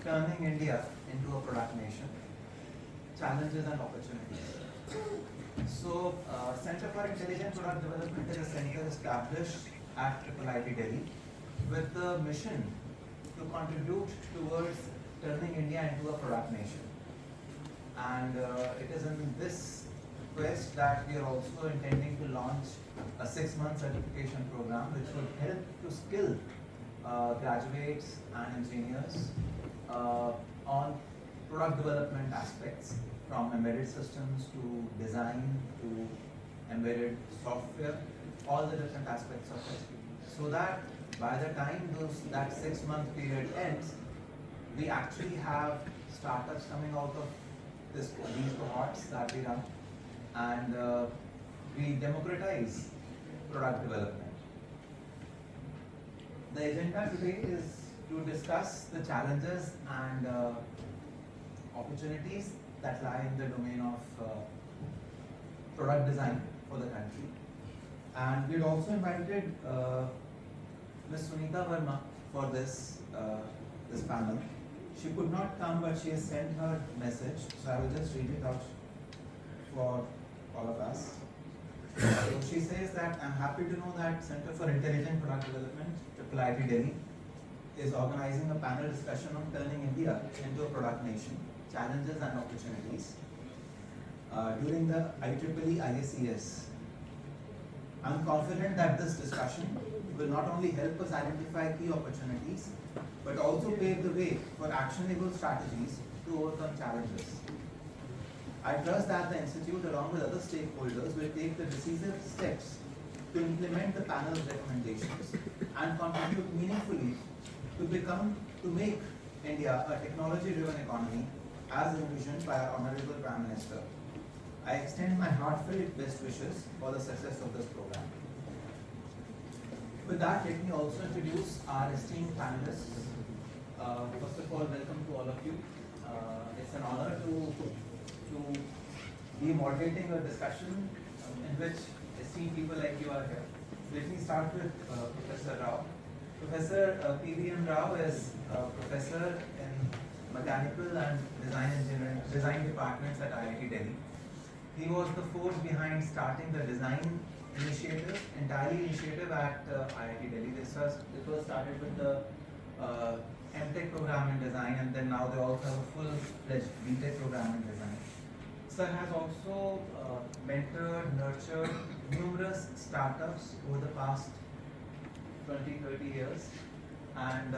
turning India into a product nation, challenges and opportunities. So, Center for Intelligent Product Development is a center established at IIIT Delhi with the mission to contribute towards turning India into a product nation. And it is in this quest that we are also intending to launch a 6-month certification program which will help to skill graduates and engineers on product development aspects, from embedded systems to design to embedded software, all the different aspects of it, so that by the time that 6-month period ends, we actually have startups coming out of these cohorts that we run, and we democratize product development. The agenda today is to discuss the challenges and opportunities that lie in the domain of product design for the country. And we'd also invited Ms. Sunita Verma for this panel. She could not come, but she has sent her message, so I will just read it out for all of us. So she says that, I'm happy to know that Center for Intelligent Product Development, IIIT Delhi, is organizing a panel discussion on turning India into a product nation, challenges and opportunities during the IEEE-iSES. I'm confident that this discussion will not only help us identify key opportunities, but also pave the way for actionable strategies to overcome challenges. I trust that the Institute, along with other stakeholders, will take the decisive steps to implement the panel's recommendations and contribute meaningfully to make India a technology-driven economy, as envisioned by our Honorable Prime Minister. I extend my heartfelt best wishes for the success of this program. With that, let me also introduce our esteemed panelists. First of all, welcome to all of you. It's an honor to be moderating a discussion in which esteemed people like you are here. Let me start with Professor Rao. Professor P.V.M. Rao is a professor in mechanical and design departments at IIT Delhi. He was the force behind starting the design initiative at IIT Delhi. It was started with the MTech program in design, and then now they also have a full-fledged BTech program in design. Sir has also mentored, nurtured numerous startups over the past 20-30 years, and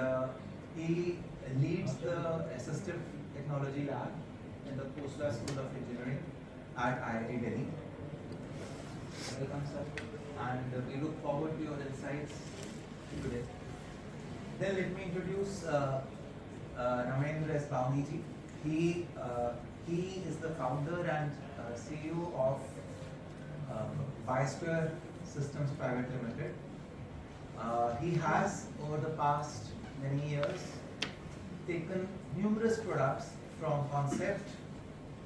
he leads the Assistive Technology Lab in the Postgraduate School of Engineering at IIT Delhi. Welcome, sir, and we look forward to your insights today. Then let me introduce Ramendra as Baoni. He is the founder and CEO of Bisquare Systems Private Limited. He has, over the past many years, taken numerous products from concept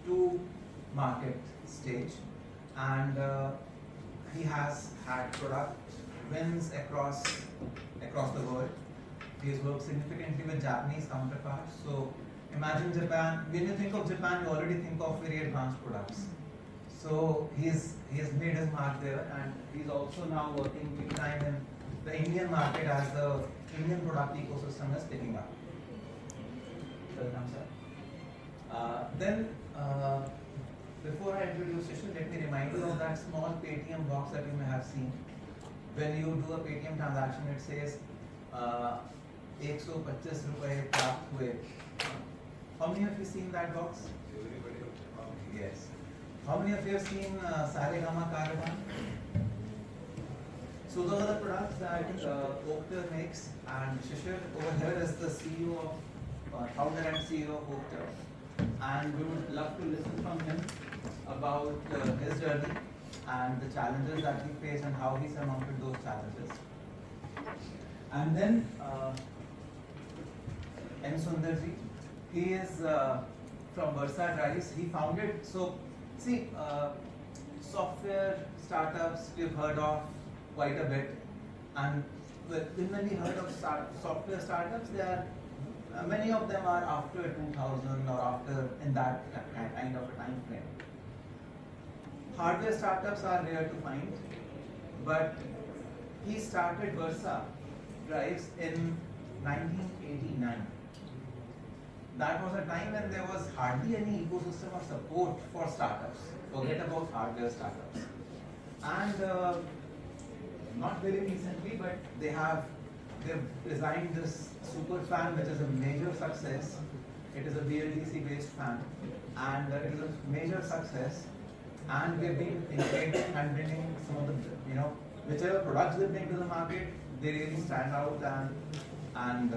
to market stage, and he has had product wins across the world. He has worked significantly with Japanese counterparts. So imagine Japan. When you think of Japan, you already think of very advanced products. So he has made his mark there, and he's also now working big time in the Indian market as the Indian product ecosystem is picking up. Welcome, sir. Then, before I introduce Shishir, let me remind you of that small Paytm box that you may have seen. When you do a Paytm transaction, it says 125 रुपए प्राप्त हुए. How many of you seen that box? Yes. How many of you have seen Saregama Caravan? So those are the products that Oakter makes, and Shishir over here is the CEO of founder and CEO of Oakter, and we would love to listen from him about his journey and the challenges that he faced and how he surmounted those challenges. And then M. Sundarji, he is from Versa Drives. He founded, software startups we've heard of quite a bit, and when we heard of software startups, they are Many of them are after 2000 or after in that kind of a time frame. Hardware startups are rare to find, but he started Versa drives in 1989. That was a time when there was hardly any ecosystem of support for startups. Forget about hardware startups. And not very recently, but they've designed this super fan, which is a major success. It is a BLDC based fan, and it is a major success. And we've been integrating and bringing some of the, whichever products they bring to the market, they really stand out and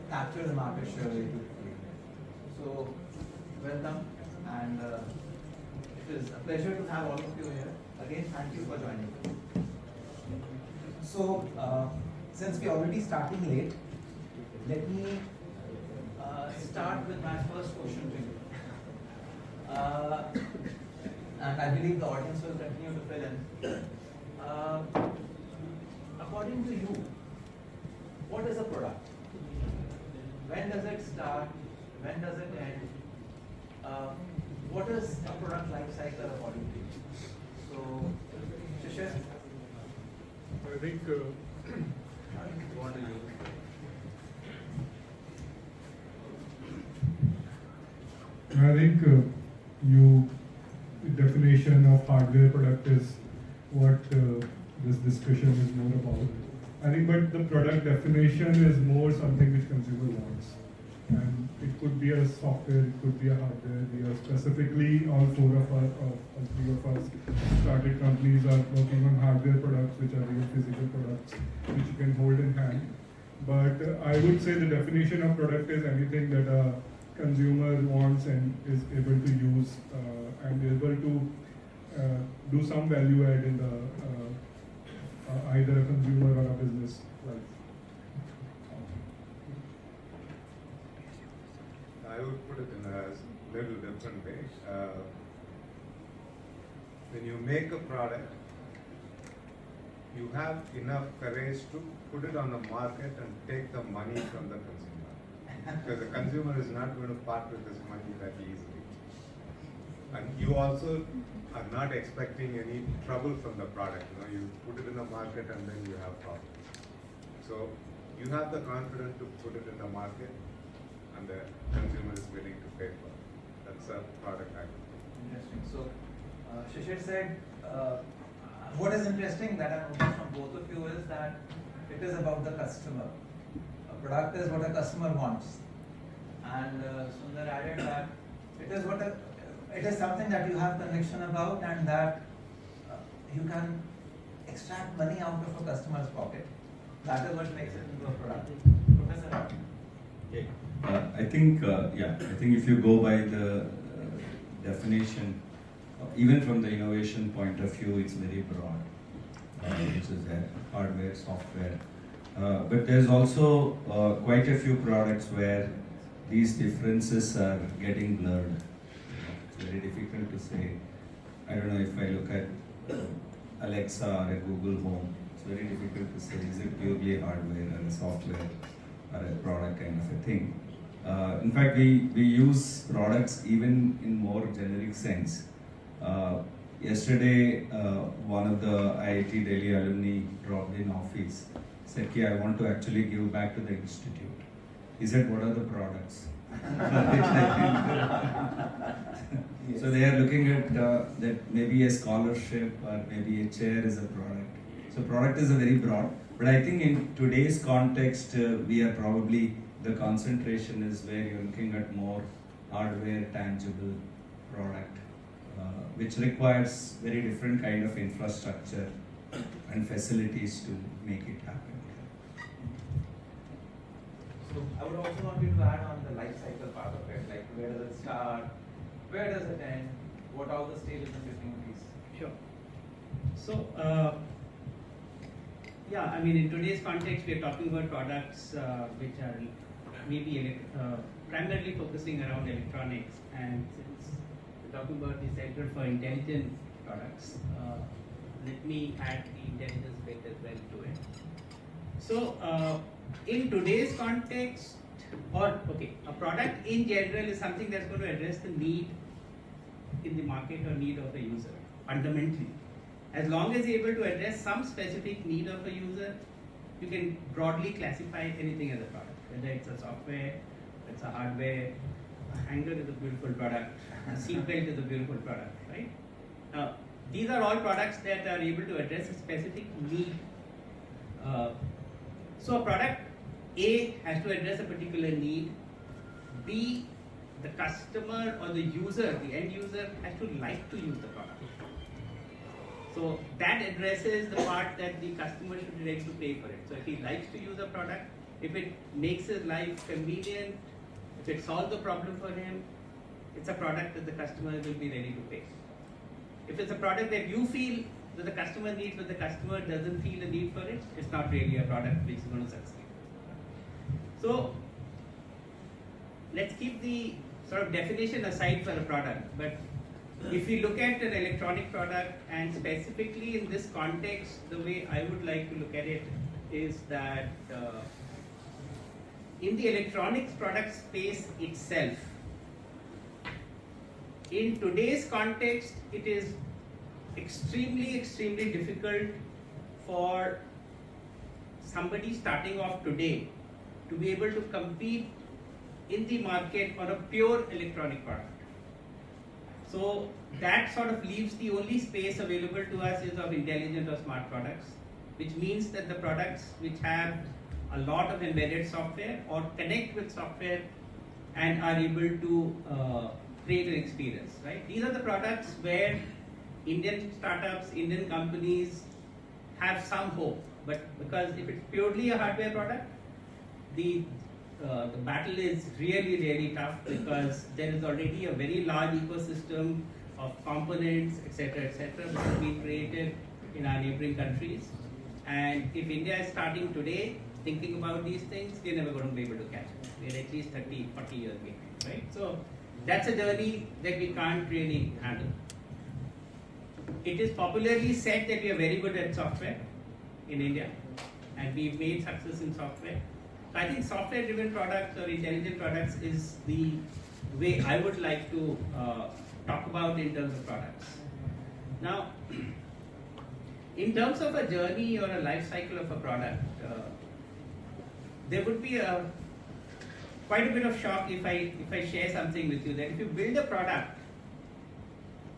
capture the market share very quickly. So, welcome, and it is a pleasure to have all of you here. Again, thank you for joining. So, since we're already starting late, let me start with my first question to you. And I believe the audience will continue to fill in. According to you, what is a product? When does it start? When does it end? What is a product life cycle according to you? So, Shishir? I think you definition of hardware product is what this discussion is more about. I think, but the product definition is more something which consumer wants, and it could be a software, it could be a hardware. We are specifically, all four of us, all three of us, started companies are working on hardware products, which are real physical products, which you can hold in hand. But I would say the definition of product is anything that a consumer wants and is able to use and able to do some value add in the either a consumer or a business life. I would put it in a little different way. When you make a product, you have enough courage to put it on the market and take the money from the consumer. Because the consumer is not going to part with this money that easily. And you also are not expecting any trouble from the product. You put it in the market and then you have problems. So you have the confidence to put it in the market and the consumer is willing to pay for it. That's a product activity. Interesting. So, Shishir said, what is interesting that I noticed from both of you is that it is about the customer. A product is what a customer wants. And Sundar added that it is something that you have conviction about and that you can extract money out of a customer's pocket. That is what makes it into a product. Professor? Okay. I think if you go by the definition, even from the innovation point of view, it's very broad, which is hardware, software. But there's also quite a few products where these differences are getting blurred. It's very difficult to say. I don't know if I look at Alexa or a Google Home, it's very difficult to say, is it purely hardware or a software or a product kind of a thing. In fact, we use products even in more generic sense. Yesterday, one of the IIT Delhi alumni dropped in office, said, I want to actually give back to the institute. He said, what are the products? So they are looking at that maybe a scholarship or maybe a chair is a product. So product is a very broad, but I think in today's context, we are probably, the concentration is where you're looking at more hardware, tangible product, which requires very different kind of infrastructure and facilities to make it happen. So I would also want you to add on the life cycle part of it, like where does it start, where does it end, what are the stages in between these? Sure. So, in today's context, we are talking about products which are maybe primarily focusing around electronics, and since we're talking about the Center for Intelligent Products, let me add the intelligence bit as well to it. So, in today's context, or okay, a product in general is something that's going to address the need in the market or need of a user fundamentally. As long as you're able to address some specific need of a user, you can broadly classify anything as a product, whether it's a software, it's a hardware, a hanger is a beautiful product, a seatbelt is a beautiful product, right? Now, these are all products that are able to address a specific need. So a product A has to address a particular need. B, the customer or the user, the end user has to like to use the product. So that addresses the part that the customer should be ready to pay for it. So if he likes to use a product, if it makes his life convenient, if it solves the problem for him, it's a product that the customer will be ready to pay. If it's a product that you feel that the customer needs but the customer doesn't feel a need for it, it's not really a product which is going to succeed. So let's keep the sort of definition aside for a product, but if we look at an electronic product, and specifically in this context, the way I would like to look at it is that in the electronics product space itself, in today's context, it is extremely difficult for somebody starting off today to be able to compete in the market on a pure electronic product. So that sort of leaves the only space available to us is of intelligent or smart products, which means that the products which have a lot of embedded software or connect with software and are able to create an experience, right? These are the products where Indian startups, Indian companies have some hope, but because if it's purely a hardware product, the battle is really tough because there is already a very large ecosystem of components, etc., which have been created in our neighboring countries. And if India is starting today thinking about these things, we're never going to be able to catch up. We're at least 30, 40 years behind, right? So that's a journey that we can't really handle. It is popularly said that we are very good at software in India, and we've made success in software. So I think software-driven products or intelligent products is the way I would like to talk about in terms of products. Now, in terms of a journey or a life cycle of a product, there would be quite a bit of shock if I share something with you that if you build a product,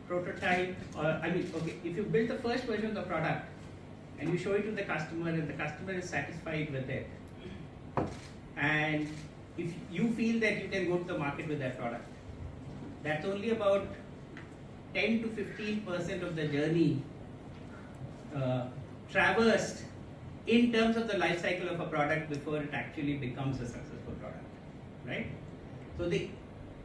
prototype, if you build the first version of the product and you show it to the customer and the customer is satisfied with it, and if you feel that you can go to the market with that product, that's only about 10 to 15% of the journey traversed in terms of the life cycle of a product before it actually becomes a successful product, right? So the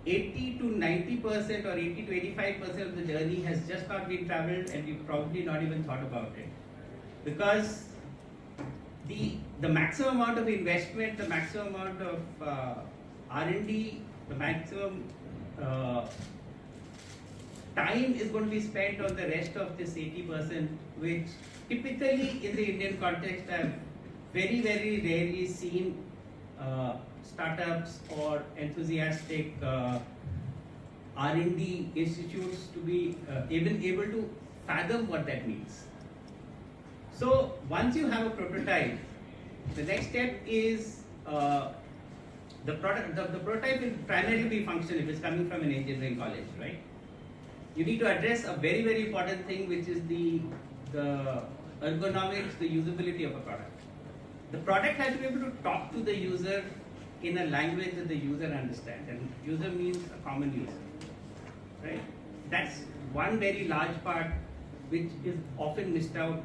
80 to 90% or 80 to 85% of the journey has just not been traveled, and you've probably not even thought about it, because the maximum amount of investment, the maximum amount of R&D, the maximum time is going to be spent on the rest of this 80%, which typically in the Indian context I've very rarely seen startups or enthusiastic R&D institutes to be even able to fathom what that means. So once you have a prototype, the next step is the product. The prototype will primarily be functional if it's coming from an engineering college, right? You need to address a very important thing, which is the ergonomics, the usability of a product. The product has to be able to talk to the user in a language that the user understands, and user means a common user, right? That's one very large part which is often missed out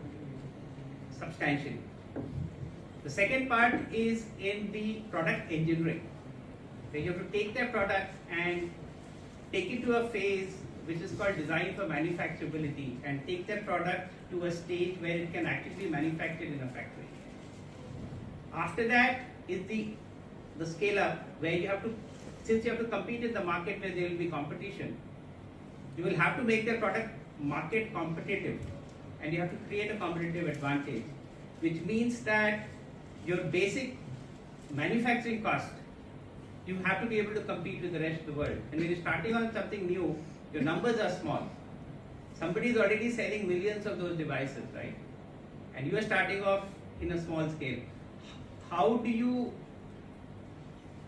substantially. The second part is in the product engineering. So you have to take that product and take it to a phase which is called design for manufacturability, and take that product to a stage where it can actually be manufactured in a factory. After that is the scale up, where you have to, since you have to compete in the market where there will be competition, you will have to make the product market competitive, and you have to create a competitive advantage, which means that your basic manufacturing cost you have to be able to compete with the rest of the world. And when you're starting on something new, your numbers are small. Somebody is already selling millions of those devices, right? And you are starting off in a small scale. How do you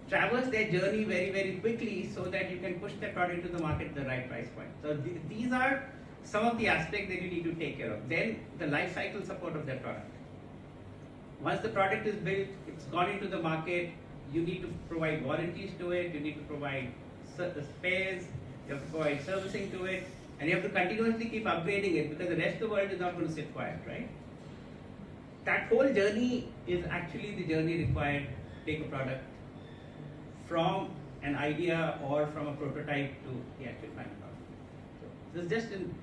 traverse their journey very, very quickly so that you can push that product to the market at the right price point? So these are some of the aspects that you need to take care of. Then the life cycle support of that product. Once the product is built, it's gone into the market, you need to provide warranties to it, you need to provide spares, you have to provide servicing to it, and you have to continuously keep upgrading it because the rest of the world is not going to sit quiet, right? That whole journey is actually the journey required to take a product from an idea or from a prototype to the actual final product. So this is just in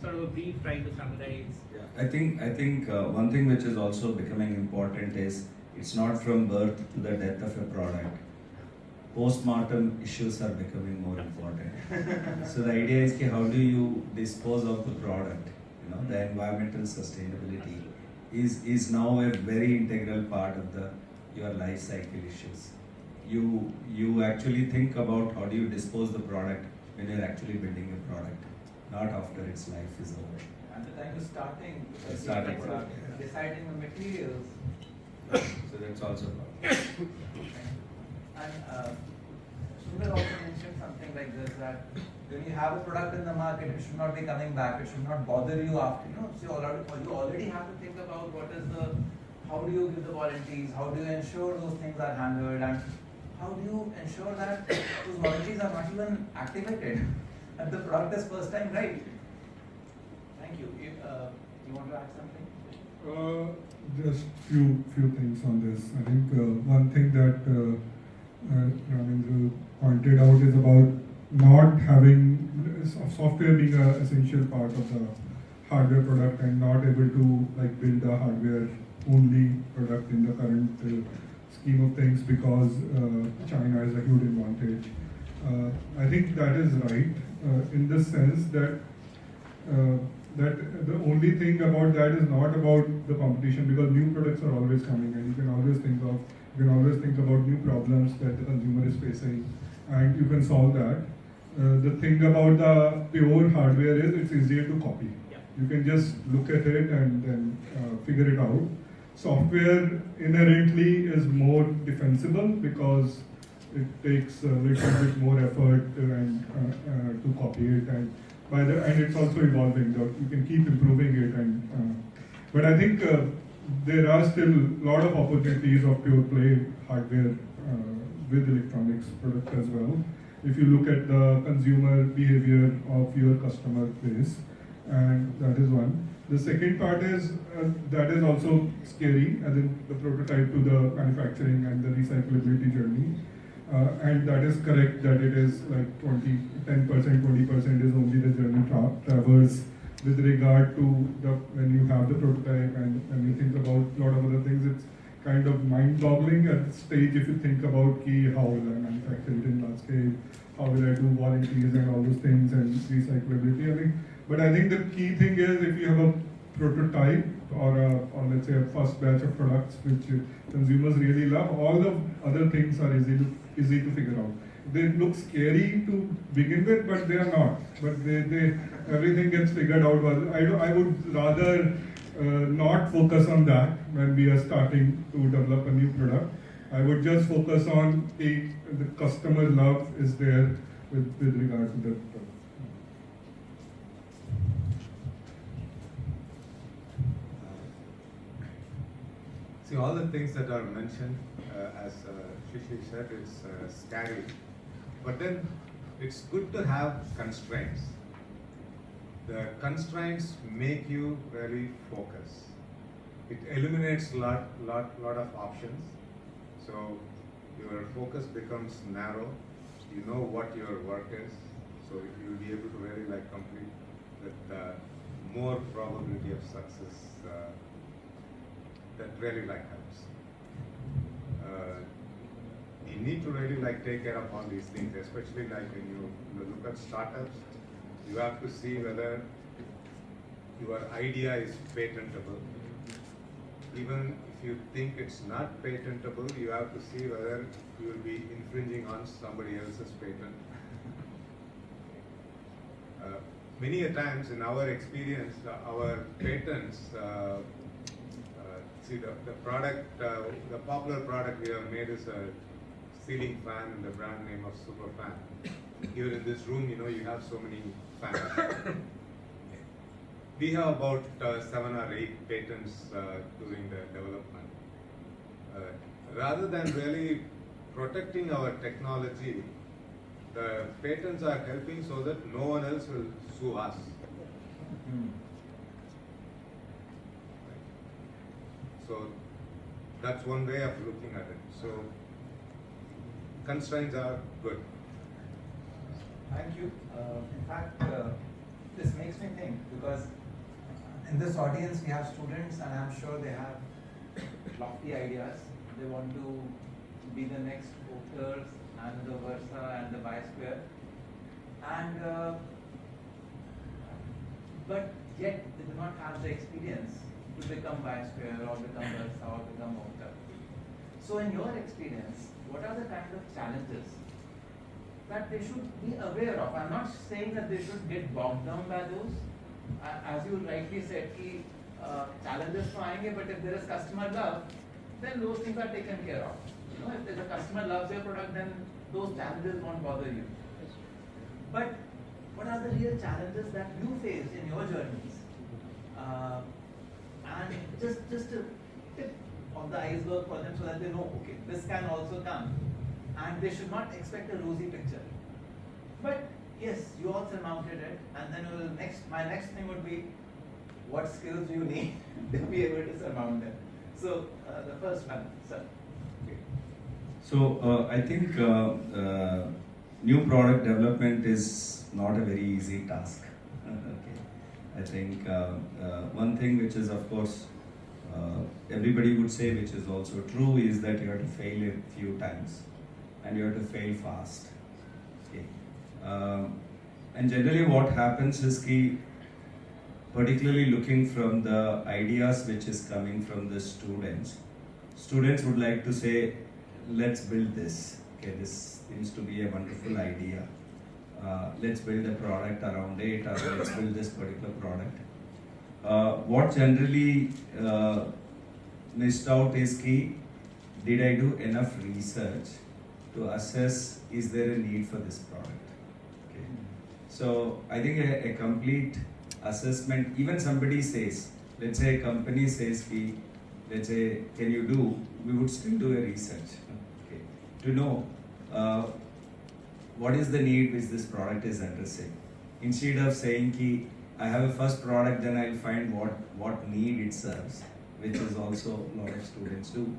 sort of a brief trying to summarize. Yeah, I think one thing which is also becoming important is it's not from birth to the death of a product. Post-mortem issues are becoming more important. So the idea is how do you dispose of the product? You know, the environmental sustainability is now a very integral part of your life cycle issues. You actually think about how do you dispose the product when you're actually building a product, not after its life is over. And the time is starting, Starting. deciding the materials. So that's also And Sundar also mentioned something like this, that when you have a product in the market, it should not be coming back, it should not bother you after, so you already have to think about how do you give the warranties, how do you ensure those things are handled, and how do you ensure that those warranties are not even activated and the product is first time right. Thank you. You want to add something? Just few things on this. I think one thing that Ramendra pointed out is about not having software being an essential part of the hardware product and not able to build a hardware only product in the current scheme of things because China is a huge advantage. I think that is right in the sense that that the only thing about that is not about the competition, because new products are always coming and you can always think about new problems that the consumer is facing and you can solve that. The thing about the pure hardware is it's easier to copy. Yeah. You can just look at it and then figure it out. Software inherently is more defensible because it takes a little bit more effort and to copy it, and it's also evolving. You can keep improving it, but I think there are still a lot of opportunities of pure play hardware with electronics product as well. If you look at the consumer behavior of your customer base, and that is one. The second part is that is also scary, as in the prototype to the manufacturing and the recyclability journey. And that is correct that it is like 10%, 20% is only the journey traversed with regard to when you have the prototype, and when you think about a lot of other things, it's kind of mind-boggling at this stage if you think about how will I manufacture it in large scale, how will I do warranties and all those things and recyclability. But I think the key thing is if you have a prototype or let's say a first batch of products which consumers really love, all the other things are easy to figure out. They look scary to begin with, but they are not. But they everything gets figured out. Well, I would rather not focus on that when we are starting to develop a new product. I would just focus on the customer love is there with regard to the product. See, all the things that are mentioned, as Shishir said, it's scary. But then it's good to have constraints. The constraints make you really focus. It eliminates a lot of options. So your focus becomes narrow. You know what your work is. So you'll be able to really complete with more probability of success. That really helps. You need to really take care of all these things, especially when you look at startups. You have to see whether your idea is patentable. Even if if you think it's not patentable, you have to see whether you will be infringing on somebody else's patent. Many a times in our experience, our patents, see the product, the popular product we have made is a ceiling fan in the brand name of Super Fan. Here in this room, you know, you have so many fans. We have about 7 or 8 patents during the development. Rather than really protecting our technology, the patents are helping so that no one else will sue us. So that's one way of looking at it. So constraints are good. Thank you. In fact, this makes me think, because in this audience we have students and I'm sure they have lofty ideas. They want to be the next Oakters and the Versa and the Bisquare. And but yet they do not have the experience to become Bisquare or become Versa or become Oakter. So in your experience, what are the kind of challenges that they should be aware of? I'm not saying that they should get bogged down by those. As you rightly said, challenges to आएंगे, but if there is customer love, then those things are taken care of. You know, if the customer loves your product, then those challenges won't bother you. But what are the real challenges that you face in your journeys? And just a tip of the iceberg for them so that they know, okay, this can also come. And they should not expect a rosy picture. But yes, you all surmounted it, and then my next thing would be, what skills do you need to be able to surmount them? So the first one, sir. Okay. So I think new product development is not a very easy task. Okay. I think one thing which is, of course, everybody would say, which is also true, is that you have to fail a few times and you have to fail fast. Okay. And generally what happens is that, particularly looking from the ideas which is coming from the students would like to say, let's build this. Okay, this seems to be a wonderful idea. Let's build a product around it, or let's build this particular product. What generally missed out is that, did I do enough research to assess, is there a need for this product? Okay. So I think a complete assessment, even somebody says, let's say a company says, let's say, can you do, we would still do a research, okay, to know what is the need which this product is addressing. Instead of saying, I have a first product, then I'll find what need it serves, which is also a lot of students do.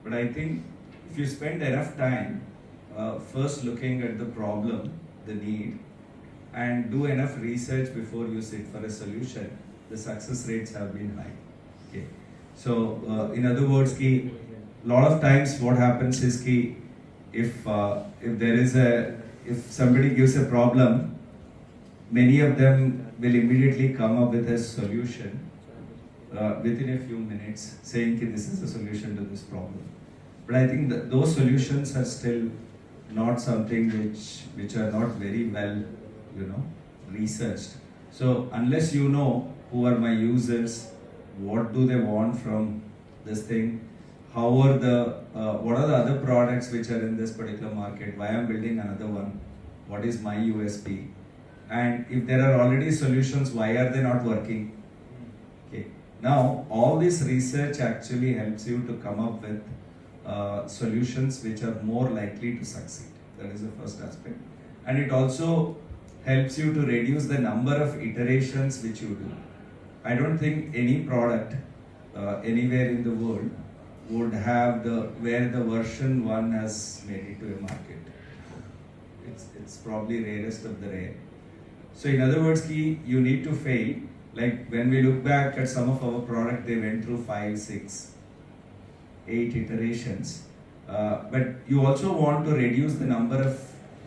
But I think if you spend enough time first looking at the problem, the need, and do enough research before you sit for a solution, the success rates have been high. Okay. So in other words, a lot of times what happens is if somebody gives a problem, many of them will immediately come up with a solution within a few minutes, saying this is a solution to this problem. But I think that those solutions are still not something which are not very well, researched. So unless you know who are my users, what do they want from this thing, what are the other products which are in this particular market, why I'm building another one, what is my USP, and if there are already solutions, why are they not working? Okay. Now all this research actually helps you to come up with solutions which are more likely to succeed. That is the first aspect. And it also helps you to reduce the number of iterations which you do. I don't think any product anywhere in the world would have where the version 1 has made it to a market. It's probably rarest of the rare. So in other words, you need to fail. Like when we look back at some of our product, they went through 5, 6, 8 iterations. But you also want to reduce the number of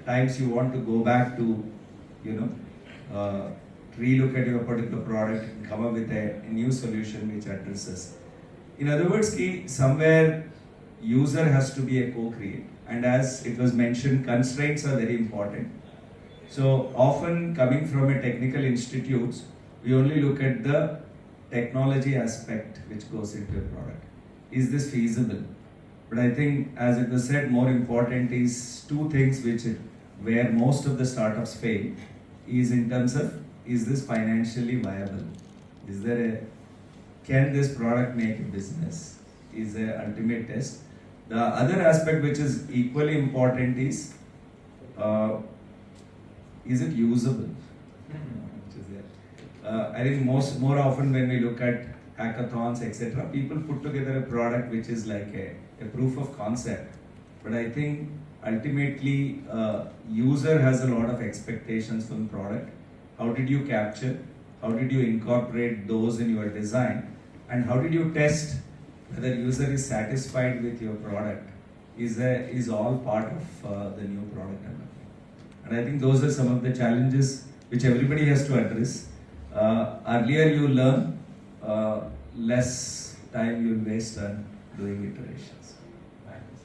times you want to go back to, relook at your particular product and come up with a new solution which addresses. in other words, somewhere user has to be a co-create, and as it was mentioned, constraints are very important. So often coming from a technical institutes, we only look at the technology aspect which goes into a product. Is this feasible? But I think, as it was said, more important is two things where most of the startups fail is in terms of, is this financially viable? Can this product make a business? Is the ultimate test. The other aspect which is equally important is it usable? Which is there. I think more often when we look at hackathons, etc., people put together a product which is like a proof of concept. But I think ultimately user has a lot of expectations from the product. How did you capture? How did you incorporate those in your design? And how did you test whether user is satisfied with your product? Is all part of the new product development. And I think those are some of the challenges which everybody has to address. Earlier you learn, less time you'll waste on doing iterations. Thank you,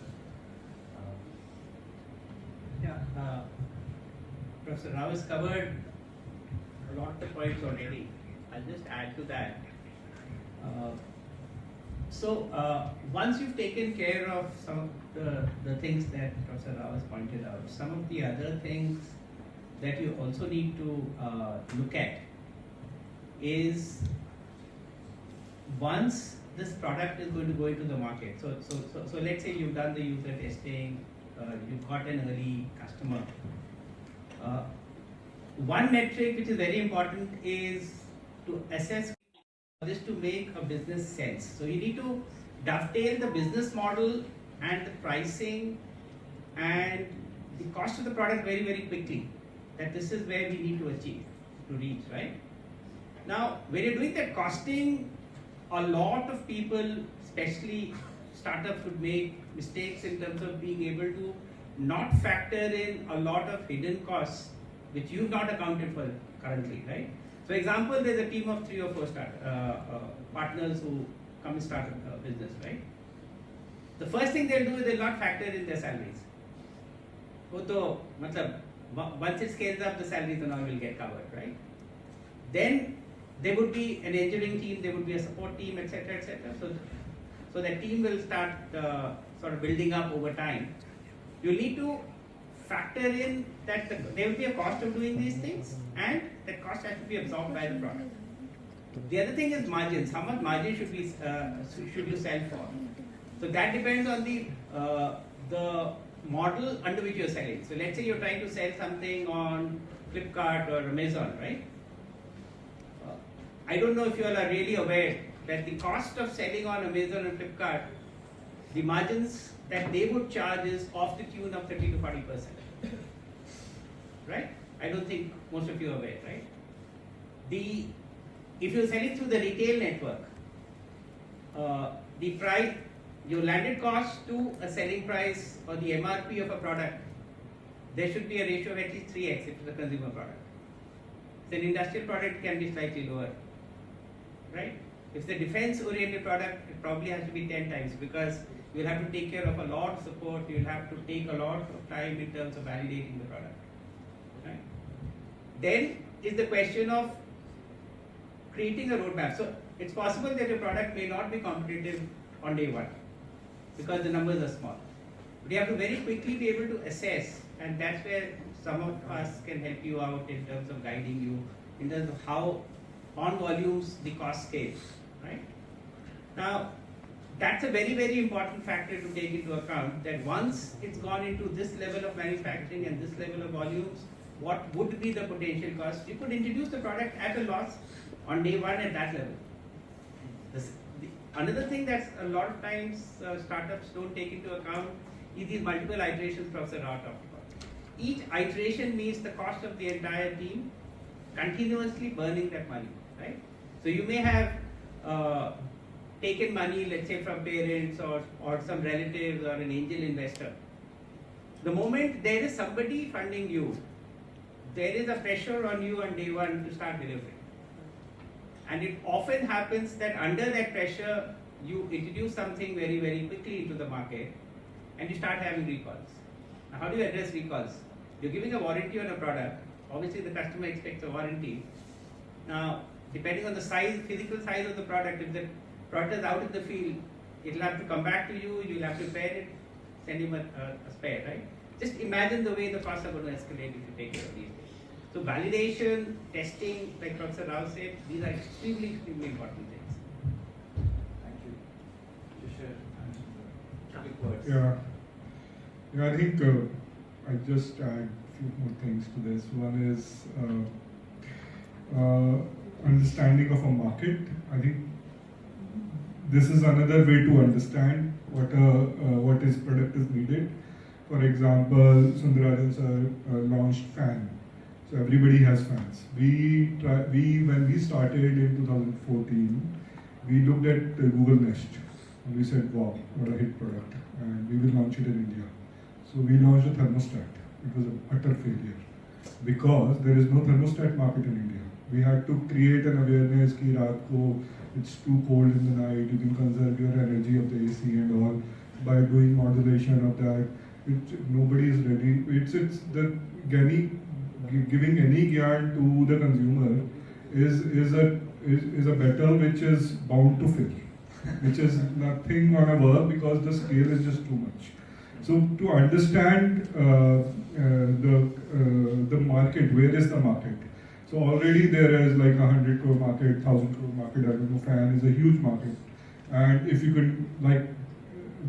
sir. Professor Rao has covered a lot of the points already. I'll just add to that. Once you've taken care of some of the things that Professor Rao has pointed out, some of the other things that you also need to look at is, once this product is going to go into the market, so let's say you've done the user testing, you've got an early customer. One metric which is very important is to assess this to make a business sense. So you need to dovetail the business model and the pricing and the cost of the product very, very quickly. That this is where we need to reach, right? Now, when you're doing that costing, a lot of people, especially startups, would make mistakes in terms of being able to not factor in a lot of hidden costs which you've not accounted for currently, right? For example, there's a team of 3 or 4 partners who come and start a business, right? The first thing they'll do is they'll not factor in their salaries. Once it scales up, the salaries and all will get covered, right? Then there would be an engineering team, there would be a support team, etc., etc. So that team will start sort of building up over time. You need to factor in that there will be a cost of doing these things, and that cost has to be absorbed by the product. The other thing is margins. How much margin should you sell for? So that depends on the model under which you're selling. So let's say you're trying to sell something on Flipkart or Amazon, right? I don't know if you all are really aware that the cost of selling on Amazon and Flipkart, the margins that they would charge is of the tune of 30 to 40%. Right? I don't think most of you are aware, right? If you're selling through the retail network, the price, your landed cost to a selling price or the MRP of a product, there should be a ratio of at least 3x if it's a consumer product. If it's an industrial product, it can be slightly lower, right? If it's a defense-oriented product, it probably has to be 10 times, because you'll have to take care of a lot of support, you'll have to take a lot of time in terms of validating the product. Right? Then is the question of creating a roadmap. So it's possible that your product may not be competitive on day one because the numbers are small. But you have to very quickly be able to assess, and that's where some of us can help you out in terms of guiding you in terms of how on volumes the cost scales. Right? Now, that's a very, very important factor to take into account, that once it's gone into this level of manufacturing and this level of volumes, what would be the potential cost? You could introduce the product at a loss on day one at that level. Another thing that a lot of times startups don't take into account is these multiple iterations Professor Rao talked about. Each iteration means the cost of the entire team continuously burning that money, right? So you may have taken money, let's say from parents or some relatives or an angel investor. The moment there is somebody funding you, there is a pressure on you on day one to start delivering. And it often happens that under that pressure, you introduce something very, very quickly into the market and you start having recalls. Now, how do you address recalls? You're giving a warranty on a product. Obviously, the customer expects a warranty. Now, depending on the size, physical size of the product, if the product is out in the field, it'll have to come back to you, you'll have to repair it, send him a spare, right? Just imagine the way the costs are going to escalate if you take care of these things. So validation, testing, like Professor Rao said, these are extremely, extremely important things. Thank you. Shishir, and quick words. Yeah, I think I just add a few more things to this. One is understanding of a market. I think this is another way to understand what is product is needed. For example, Sundararajan sir launched fan. So everybody has fans. When we started in 2014, we looked at Google Nest and we said, wow, what a hit product, and we will launch it in India. So we launched a thermostat. It was an utter failure because there is no thermostat market in India. We had to create an awareness ki raat ko it's too cold in the night, you can conserve your energy of the AC and all by doing modulation of that. Nobody is ready. It's the giving any gyan to the consumer is a battle which is bound to fail, which is nothing gonna work because the scale is just too much. So to understand the market, where is the market? So already there is like 100 crore market, 1,000 crore market. I don't know, fan is a huge market, and if you could like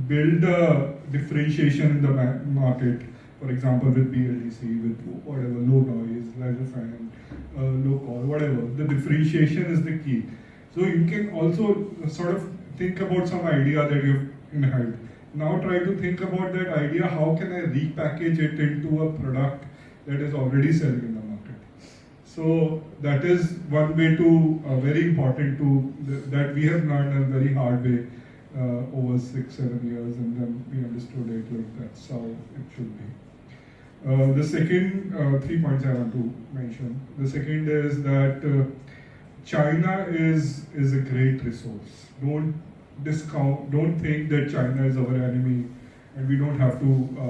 build a differentiation in the market, for example, with BLDC, with whatever, low noise, leisure fan, low call, whatever, the differentiation is the key. So you can also sort of think about some idea that you've in head. Now try to think about that idea, how can I repackage it into a product that is already selling in the market. So that is one way to, very important to, that we have learned a very hard way over 6-7 years, and then we understood it, like that's how it should be. The second, 3 points I want to mention. The second is that China is a great resource. Don't think that China is our enemy and we don't have to,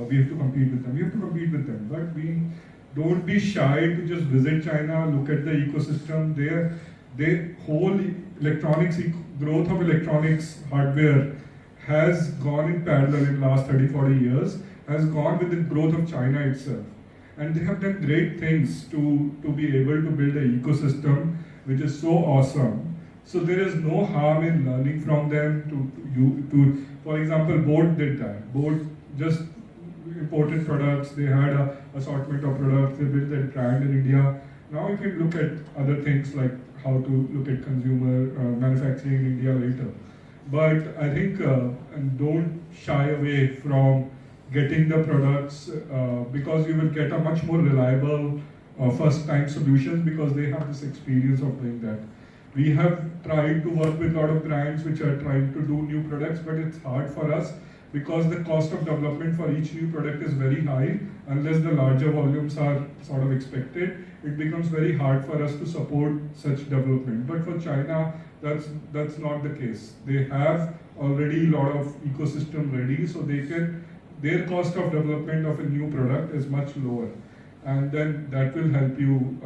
we have to compete with them. We have to compete with them, but don't be shy to just visit China, look at the ecosystem. Their whole electronics, growth of electronics hardware has gone in parallel in the last 30-40 years, has gone with the growth of China itself. And they have done great things to be able to build an ecosystem which is so awesome. So there is no harm in learning from them to for example, Boat did that. Boat just imported products, they had an assortment of products, they built that brand in India. Now you can look at other things like how to look at consumer manufacturing in India later. But I think, and don't shy away from getting the products because you will get a much more reliable first-time solutions because they have this experience of doing that. We have tried to work with a lot of brands which are trying to do new products, but it's hard for us because the cost of development for each new product is very high. Unless the larger volumes are sort of expected, it becomes very hard for us to support such development. But for China, that's not the case. They have already a lot of ecosystem ready, so their cost of development of a new product is much lower, and then that will help you.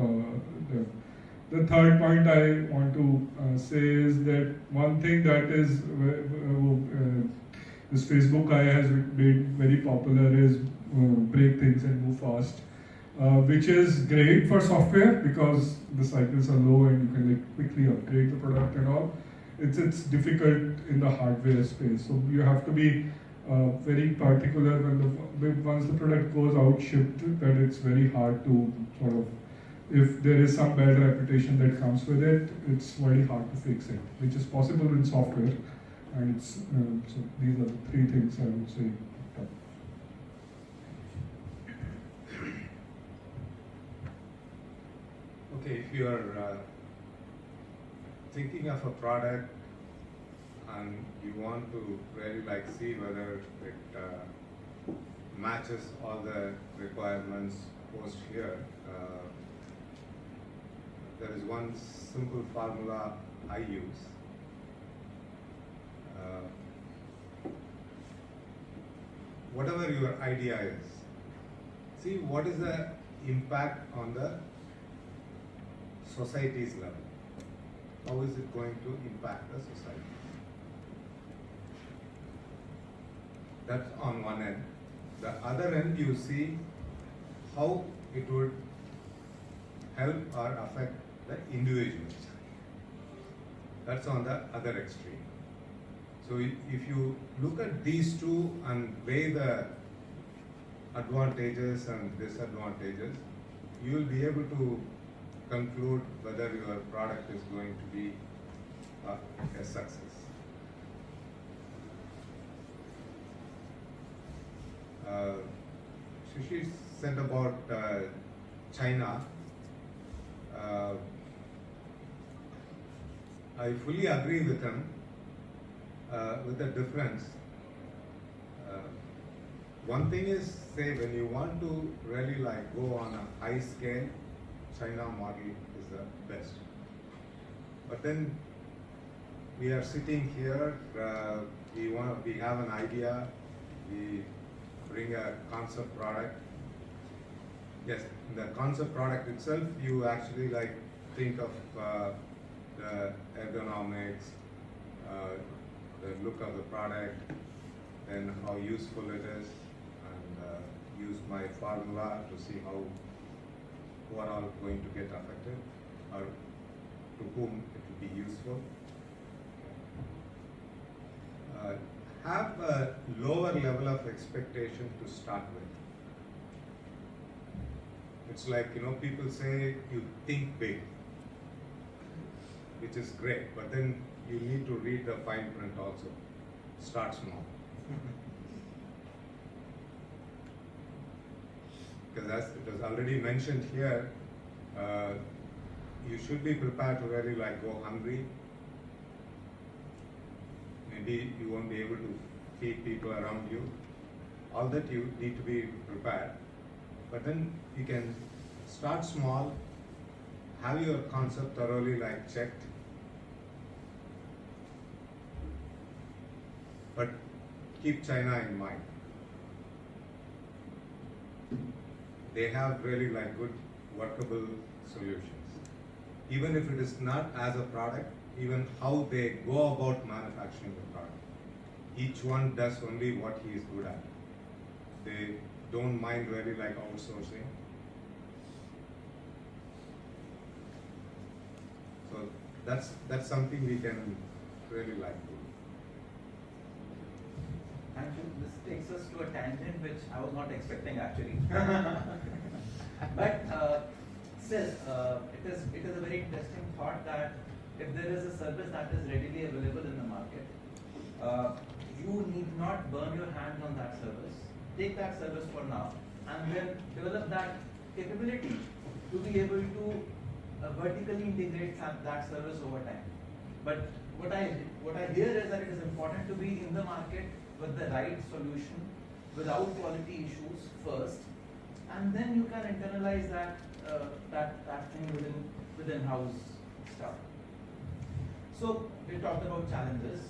The third point I want to say is that one thing that is this Facebook guy has made very popular is break things and move fast, which is great for software because the cycles are low and you can like quickly upgrade the product and all. It's difficult in the hardware space, so you have to be very particular once the product goes out shipped, that it's very hard to sort of, if there is some bad reputation that comes with it, it's very hard to fix it, which is possible in software. And it's, so these are the 3 things I would say. Okay, if you are thinking of a product and you want to really like see whether it matches all the requirements posed here, there is one simple formula I use. whatever your idea is, see what is the impact on the society's level. How is it going to impact the society? That's on one end. The other end, you see how it would help or affect the individuals. That's on the other extreme. So if you look at these two and weigh the advantages and disadvantages, you will be able to conclude whether your product is going to be a success. Shishir said about China. I fully agree with him with the difference. One thing is, say, when you want to really like go on a high scale, China model is the best. But then we are sitting here, we have an idea, we bring a concept product. Yes, in the concept product itself, you actually like think of the ergonomics, the look of the product, and how useful it is, and use my formula to see how who are all going to get affected or to whom it will be useful. Have a lower level of expectation to start with. It's like, people say you think big, which is great, but then you need to read the fine print also. Start small. Because as it was already mentioned here, you should be prepared to really like go hungry. Maybe you won't be able to feed people around you. All that you need to be prepared. But then you can start small, have your concept thoroughly like checked, but keep China in mind. They have really like good workable solutions. Even if it is not as a product, even how they go about manufacturing the product. Each one does only what he is good at. They don't mind really like outsourcing. So that's something we can really like do. Thank you. This takes us to a tangent which I was not expecting actually. But still, it is a very interesting thought that if there is a service that is readily available in the market, you need not burn your hands on that service. Take that service for now and then develop that capability to be able to vertically integrate that service over time. But what I hear is that it is important to be in the market with the right solution without quality issues first, and then you can internalize that thing within house stuff. So we talked about challenges.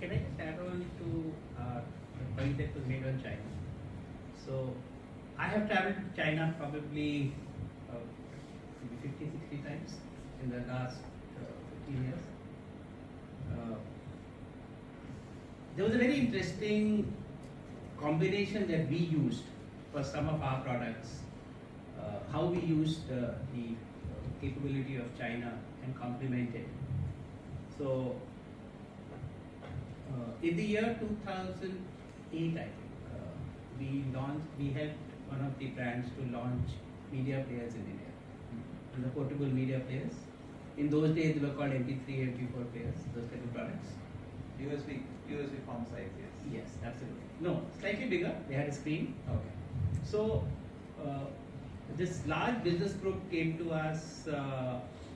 Can I just add on to the point that was made on China? So I have traveled to China probably 50, 60 times in the last 15 years. There was a very interesting combination that we used for some of our products, how we used the capability of China and complemented. So in the year 2008, I think, we helped one of the brands to launch media players in India, the portable media players. In those days, they were called MP3, MP4 players, those type of products. USB form size, yes. Yes, absolutely. No, slightly bigger. They had a screen. Okay. So this large business group came to us.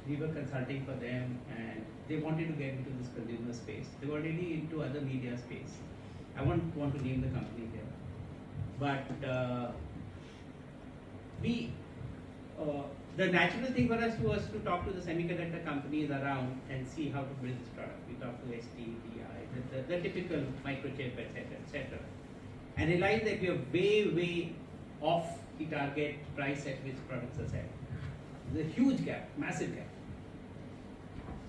We were consulting for them, and they wanted to get into this consumer space. They were already into other media space. I won't want to name the company here, but the natural thing for us was to talk to the semiconductor companies around and see how to build this product. We talked to ST, the typical microchip, etc. And realized that we are way off the target price at which products are sold. There's a huge gap, massive gap.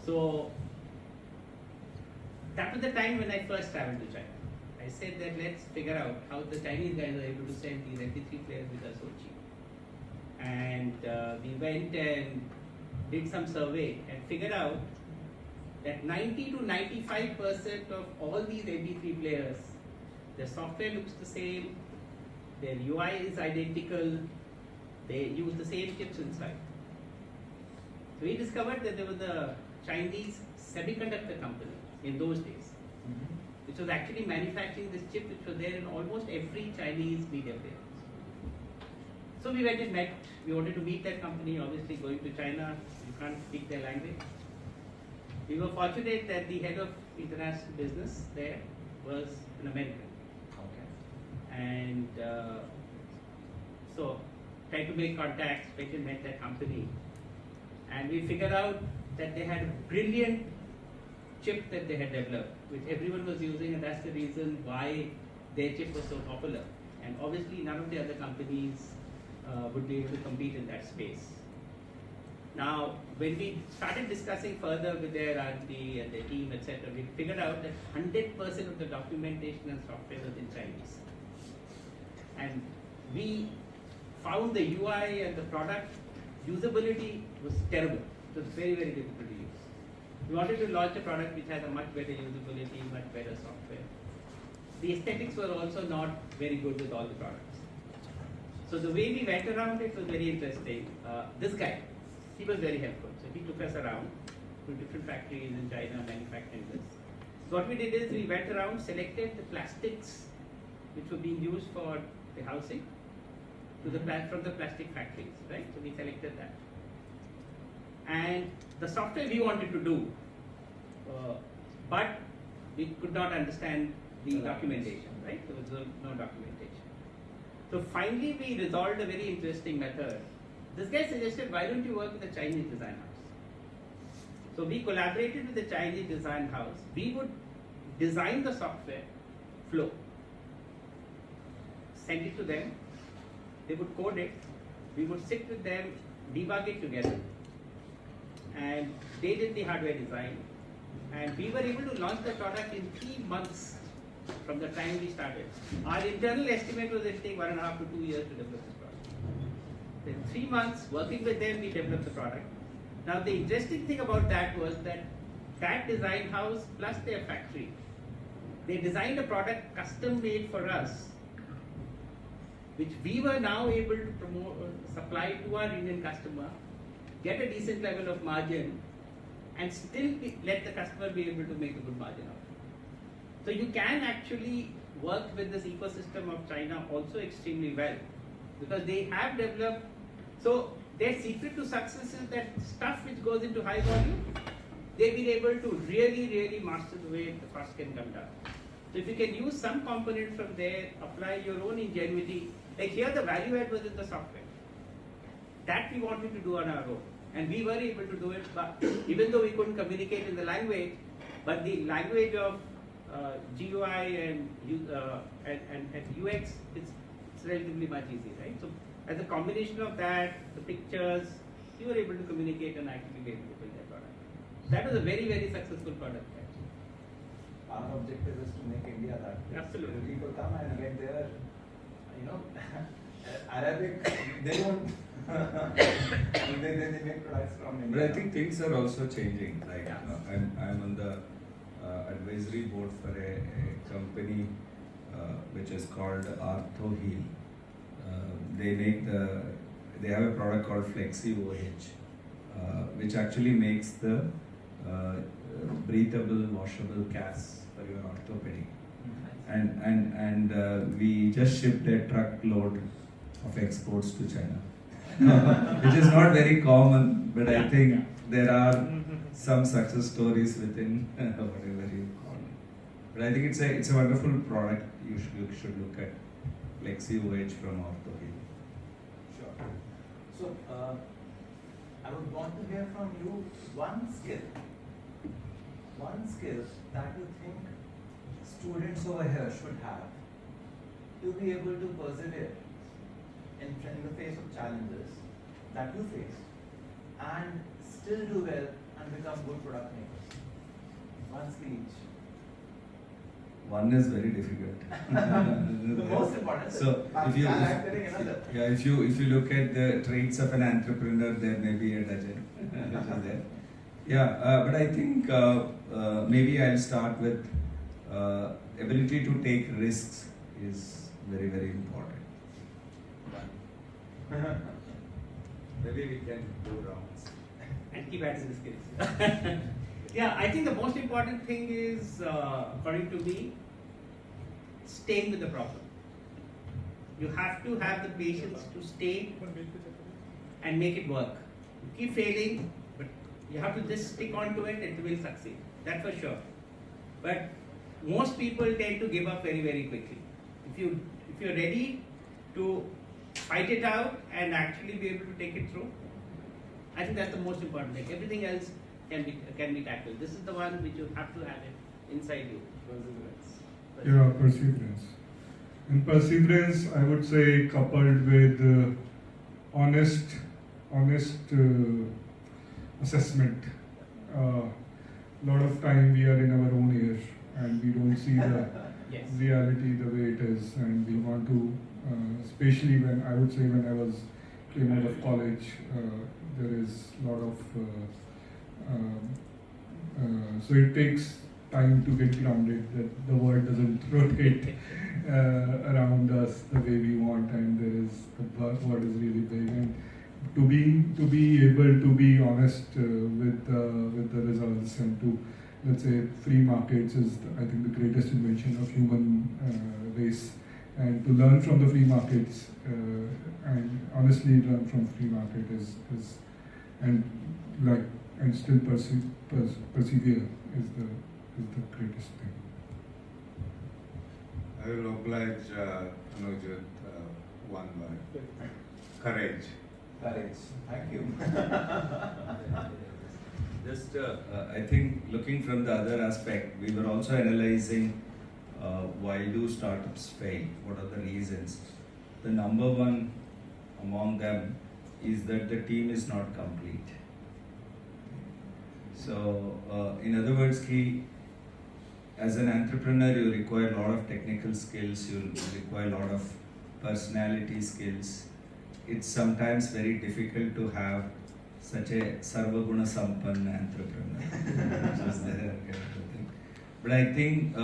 So that was the time when I first traveled to China. I said that let's figure out how the Chinese guys are able to sell these MP3 players which are so cheap. And we went and did some survey and figured out that 90 to 95% of all these MP3 players, their software looks the same, their UI is identical, they use the same chips inside. So we discovered that there was a Chinese semiconductor company in those days, which was actually manufacturing this chip which was there in almost every Chinese media player. So we went and met, we wanted to meet that company, obviously going to China, you can't speak their language. We were fortunate that the head of international business there was an American. Okay. And so tried to make contacts, went and met that company. And we figured out that they had a brilliant chip that they had developed, which everyone was using, and that's the reason why their chip was so popular. And obviously none of the other companies would be able to compete in that space. Now, when we started discussing further with their R&D and their team, etc., we figured out that 100% of the documentation and software was in Chinese. And we found the UI and the product usability was terrible. It was very difficult to use. We wanted to launch a product which has a much better usability, much better software. The aesthetics were also not very good with all the products. So the way we went around it was very interesting. This guy, he was very helpful. So he took us around to different factories in China manufacturing this. So what we did is we went around, selected the plastics which were being used for the housing to the from the plastic factories, right? So we selected that. And the software we wanted to do, but we could not understand the documentation, right? There was no documentation. So finally we resolved a very interesting method. This guy suggested, why don't you work with a Chinese design house? So we collaborated with the Chinese design house. We would design the software flow, send it to them, they would code it, we would sit with them, debug it together. And they did the hardware design. And we were able to launch the product in 3 months from the time we started. Our internal estimate was it would take 1.5 to 2 years to develop this product. In 3 months, working with them, we developed the product. Now the interesting thing about that was that design house plus their factory, they designed a product custom made for us, which we were now able to supply to our Indian customer, get a decent level of margin, and still let the customer be able to make a good margin out of it. So you can actually work with this ecosystem of China also extremely well, because they have developed, so their secret to success is that stuff which goes into high volume, they've been able to really master the way the cost can come down. So if you can use some component from there, apply your own ingenuity, like here the value add was in the software. That we wanted to do on our own. And we were able to do it, but even though we couldn't communicate in the language, but the language of GUI and UX, it's relatively much easy, right? So as a combination of that, the pictures, you were able to communicate and actually be able to build that product. That was a very successful product. Our objective is to make India that. Absolutely. People come and get their, Arabic, they don't, they make products from India. But I think things are also changing. Like I'm on the advisory board for a company which is called Artho-Heal. They have a product called FlexiOH, which actually makes the breathable, washable casts for your orthopedic. And we just shipped a truckload of exports to China, which is not very common, but I think there are some success stories within whatever you call it. But I think it's a wonderful product. You should look at FlexiOH from Ortho. Sure. So I would want to hear from you one skill that you think students over here should have to be able to persevere in the face of challenges that you face and still do well and become good product makers. One skill each. One is very difficult. The most important. So if you look at the traits of an entrepreneur, there may be a dozen which is there. Yeah, but I think maybe I'll start with ability to take risks is very, very important. Maybe we can do rounds. And keep adding the skills. Yeah, I think the most important thing is, according to me, staying with the problem. You have to have the patience to stay and make it work. You keep failing, but you have to just stick on to it and it will succeed. That's for sure. But most people tend to give up very, very quickly. If you're ready to fight it out and actually be able to take it through, I think that's the most important thing. Everything else can be tackled. This is the one which you have to have it inside you. Yeah, perseverance. And perseverance, I would say, coupled with honest assessment. Lot of time we are in our own ear and we don't see the Yes. reality the way it is, and we want to, especially when I would say when I came out of college, there is a lot of so it takes time to get grounded, that the world doesn't rotate around us the way we want, and there is the world is really big, and to be able to be honest with the results, and to, let's say, free markets is I think the greatest invention of human race, and to learn from the free markets and honestly learn from free market is and still persevere is the greatest thing. I will oblige Anuj with one word. Courage. Courage. Thank you. Just, I think looking from the other aspect, we were also analyzing why do startups fail? What are the reasons? The number one among them is that the team is not complete. So, in other words, as an entrepreneur, you require a lot of technical skills, you require a lot of personality skills. It's sometimes very difficult to have such a sarvaguna sampanna entrepreneur, which is there kind of thing. But I think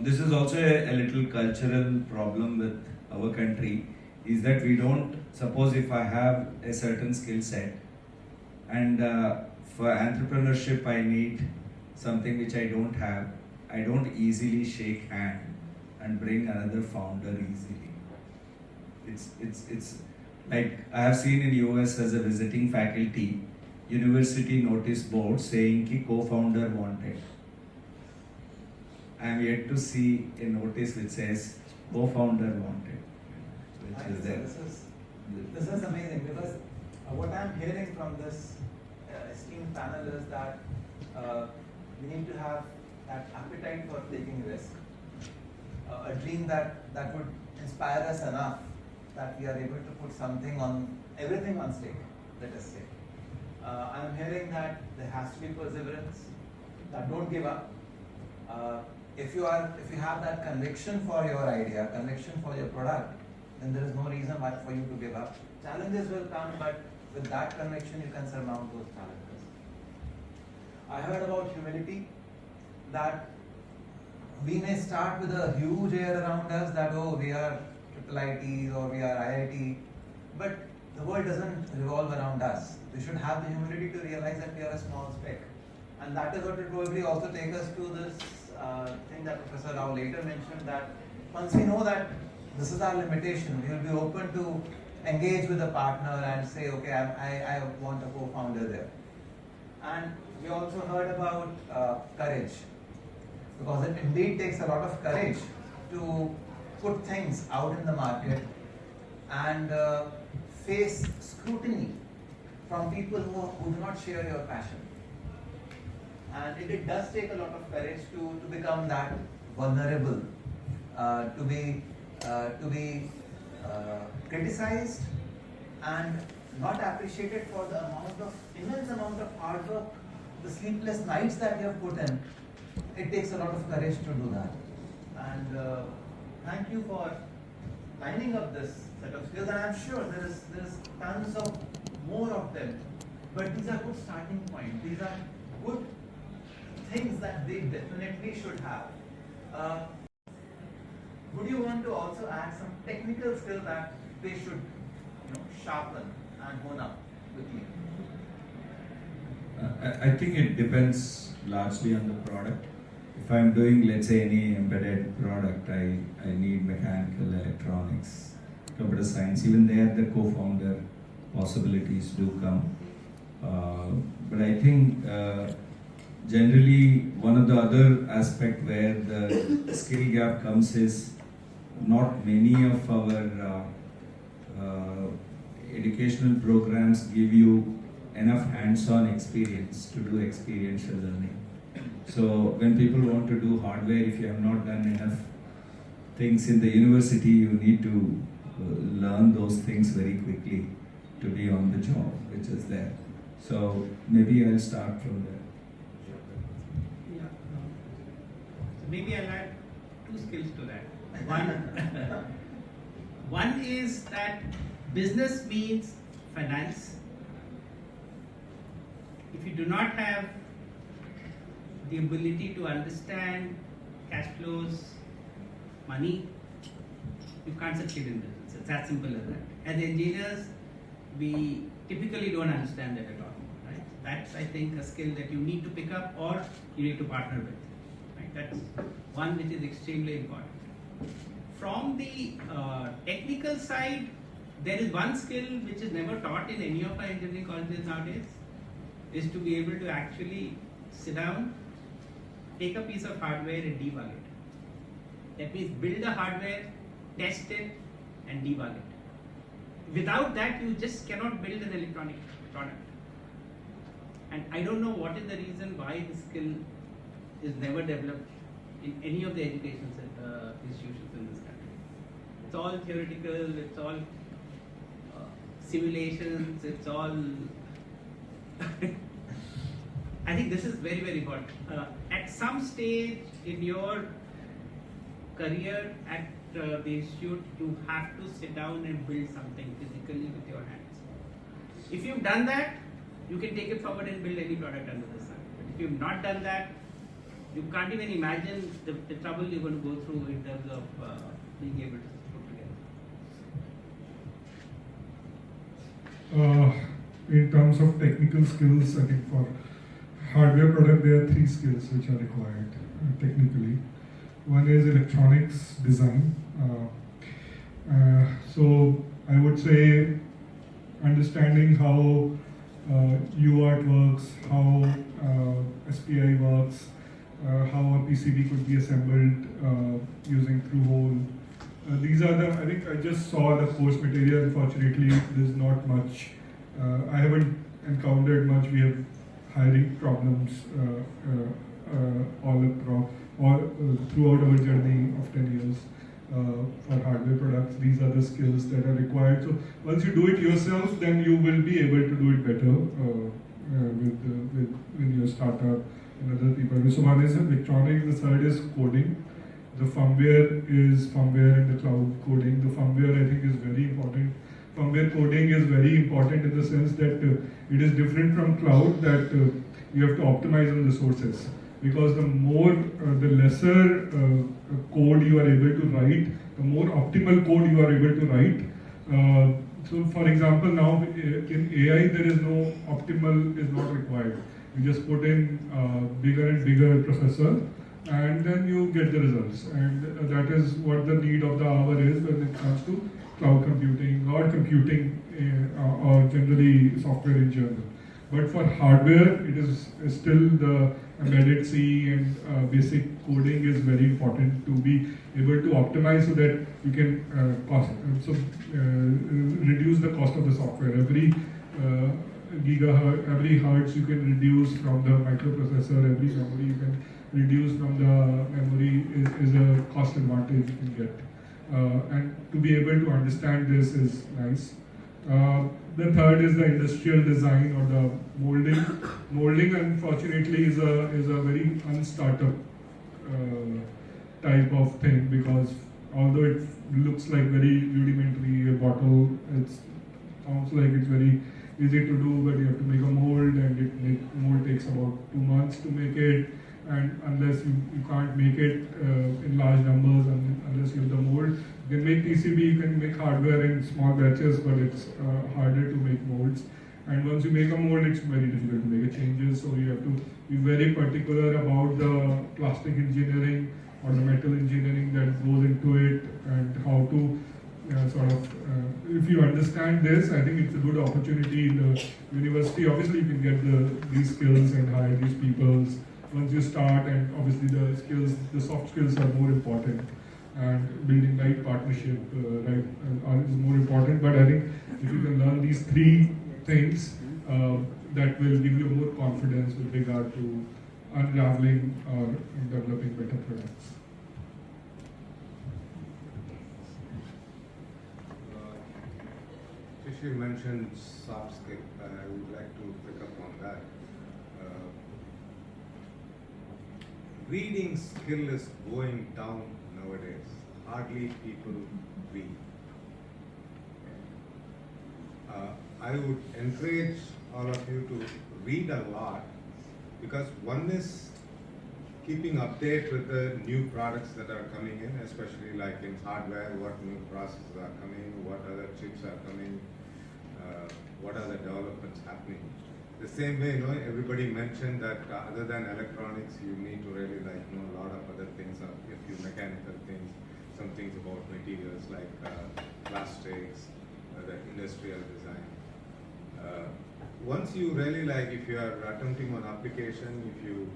this is also a little cultural problem with our country, is that we don't, suppose if I have a certain skill set and for entrepreneurship I need something which I don't have, I don't easily shake hand and bring another founder easily. It's like I have seen in US as a visiting faculty, university notice board saying ki co-founder wanted. I am yet to see a notice which says co-founder wanted, which is there. This is amazing, because what I am hearing from this esteemed panel is that we need to have that appetite for taking risk, a dream that would inspire us enough that we are able to put everything on stake, let us say. I am hearing that there has to be perseverance, that don't give up. If you have that conviction for your idea, conviction for your product, then there is no reason why for you to give up. Challenges will come, but with that conviction you can surmount those challenges. I heard about humility, that we may start with a huge air around us that, oh, we are IIITs or we are IIT, but the world doesn't revolve around us. We should have the humility to realize that we are a small speck. And that is what will probably also take us to this thing that Professor Rao later mentioned, that once we know that this is our limitation, we will be open to engage with a partner and say, okay, I want a co-founder there. And we also heard about courage, because it indeed takes a lot of courage to put things out in the market and face scrutiny from people who do not share your passion. And it does take a lot of courage to become that vulnerable, to be criticized and not appreciated for the immense amount of hard work, the sleepless nights that you have put in. It takes a lot of courage to do that. And thank you for lining up this set of skills. And I'm sure there is tons of more of them. But these are good starting points. These are good things that they definitely should have. Would you want to also add some technical skills that they should, sharpen and hone up quickly? I think it depends largely on the product. If I'm doing, let's say, any embedded product, I need mechanical, electronics, computer science. Even there, the co-founder possibilities do come. But I think generally one of the other aspect where the skill gap comes is not many of our educational programs give you enough hands-on experience to do experiential learning. So when people want to do hardware, if you have not done enough things in the university, you need to learn those things very quickly to be on the job, which is there. So maybe I'll start from there. Yeah. So maybe I'll add 2 skills to that. One is that business means finance. If you do not have the ability to understand cash flows, money, you can't succeed in business. It's as simple as that. As engineers, we typically don't understand that at all. Right? That's, I think, a skill that you need to pick up or you need to partner with. Right? That's one which is extremely important. From the technical side, there is one skill which is never taught in any of our engineering colleges nowadays, is to be able to actually sit down, take a piece of hardware and debug it. That means build the hardware, test it and debug it. Without that, you just cannot build an electronic product. And I don't know what is the reason why this skill is never developed in any of the education institutions in this country. It's all theoretical, it's all simulations, it's all I think this is very, very important. At some stage in your career at the institute, you have to sit down and build something physically with your hands. If you've done that, you can take it forward and build any product under the sun. But if you've not done that, you can't even imagine the trouble you're going to go through in terms of being able to put together. In terms of technical skills, I think for hardware product, there are 3 skills which are required technically. One is electronics design. So I would say understanding how UART works, how SPI works, how a PCB could be assembled using through-hole. These are the, I think I just saw the course material. Unfortunately, there's not much. I haven't encountered much. We have hiring problems throughout our journey of 10 years for hardware products. These are the skills that are required. So once you do it yourself, then you will be able to do it better with your startup and other people. So one is electronics, the third is coding. The firmware is firmware and the cloud coding. The firmware, I think, is very important. Firmware coding is very important in the sense that it is different from cloud, that you have to optimize on the sources. Because the lesser code you are able to write, the more optimal code you are able to write. So for example, now in AI, there is no optimal is not required. You just put in bigger and bigger processor, and then you get the results. And that is what the need of the hour is when it comes to cloud computing or computing or generally software in general. But for hardware, it is still the embedded C and basic coding is very important to be able to optimize so that you can reduce the cost of the software. gigahertz, every hertz you can reduce from the microprocessor, every memory you can reduce from the memory is a cost advantage you can get. And to be able to understand this is nice. The third is the industrial design or the molding. Molding, unfortunately, is a very unstartup type of thing, because although it looks like very rudimentary, a bottle, it sounds like it's very easy to do, but you have to make a mold, and mold takes about 2 months to make it. And unless you can't make it in large numbers, unless you have the mold, you can make PCB, you can make hardware in small batches, but it's harder to make molds. And once you make a mold, it's very difficult to make changes. So you have to be very particular about the plastic engineering or the metal engineering that goes into it, and how to if you understand this, I think it's a good opportunity in the university. Obviously, you can get these skills and hire these people once you start, and obviously the soft skills are more important, and building right partnership is more important. But I think if you can learn these three things, that will give you more confidence with regard to unraveling or developing better products. Shishir mentioned soft skill. I would like to pick up on that. Reading skill is going down nowadays. Hardly people read. I would encourage all of you to read a lot, because one is keeping update with the new products that are coming in, especially like in hardware, what new processes are coming, what other chips are coming, what are the developments happening. The same way, everybody mentioned that other than electronics, you need to really know a lot of other things, a few mechanical things, some things about materials like plastics, the industrial design. Once you really if you are attempting an application, if you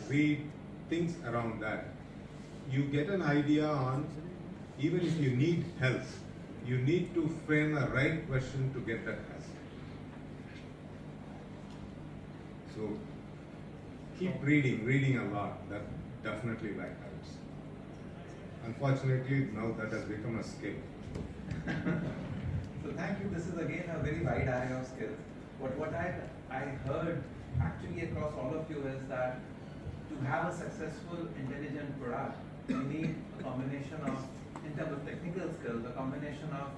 read things around that, you get an idea on, even if you need help, you need to frame a right question to get that help. So keep reading a lot. That definitely helps. Unfortunately, now that has become a skill. So thank you. This is again a very wide array of skills. But what I heard actually across all of you is that to have a successful, intelligent product, you need a combination of, in terms of technical skills, a combination of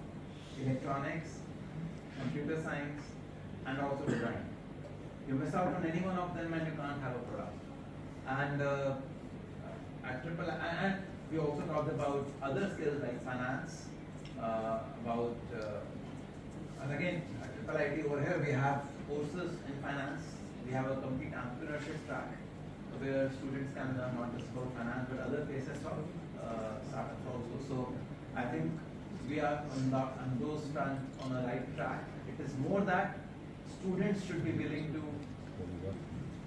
electronics, computer science, and also design. You miss out on any one of them and you can't have a product. And and we also talked about other skills like finance, and again, at IIIT over here we have courses in finance. We have a complete entrepreneurship track where students can learn not just about finance but other phases of startups also. So I think we are on those fronts on the right track. It is more that students should be willing to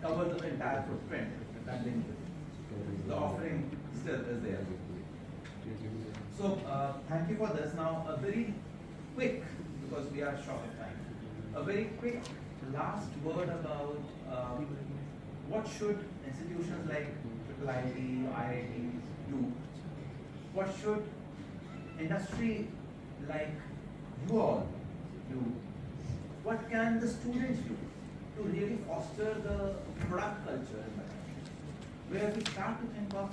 cover the entire footprint. The offering still is there. So thank you for this. Now a very quick, because we are short of time, a very quick last word about what should institutions like IIIT, IIT do? What should industry like you all do? What can the students do to really foster the product culture in the country, where we start to think of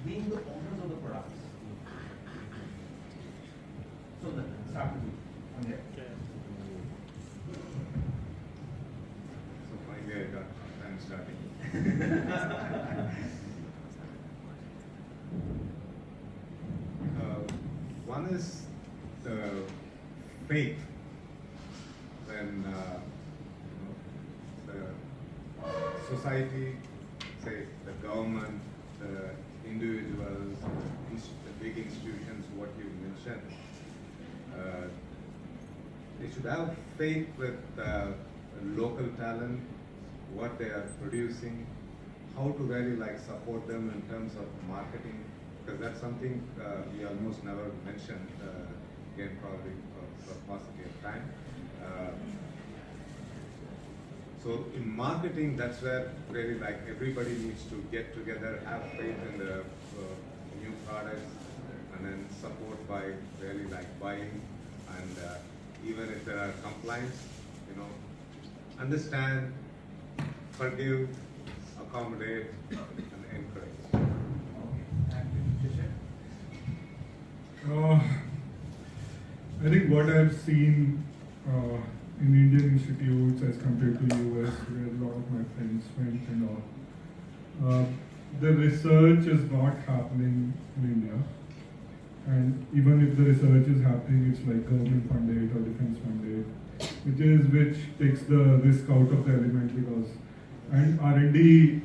being the owners of the products? So start with you. From there. So finally I got time starting. One is the faith when the society, say the government, the individuals, the big institutions, what you mentioned, they should have faith with local talent, what they are producing, how to really support them in terms of marketing, because that's something we almost never mentioned, again probably for paucity of time. So in marketing, that's where really like everybody needs to get together, have faith in the new products, and then support by really like buying, and even if there are complaints, you know, understand, forgive, accommodate, and encourage. And Shishir? I think what I've seen in Indian institutes as compared to US, where a lot of my friends went and all, the research is not happening in India. And even if the research is happening, it's like government funded or defense funded, which takes the risk out of the element because, and R&D,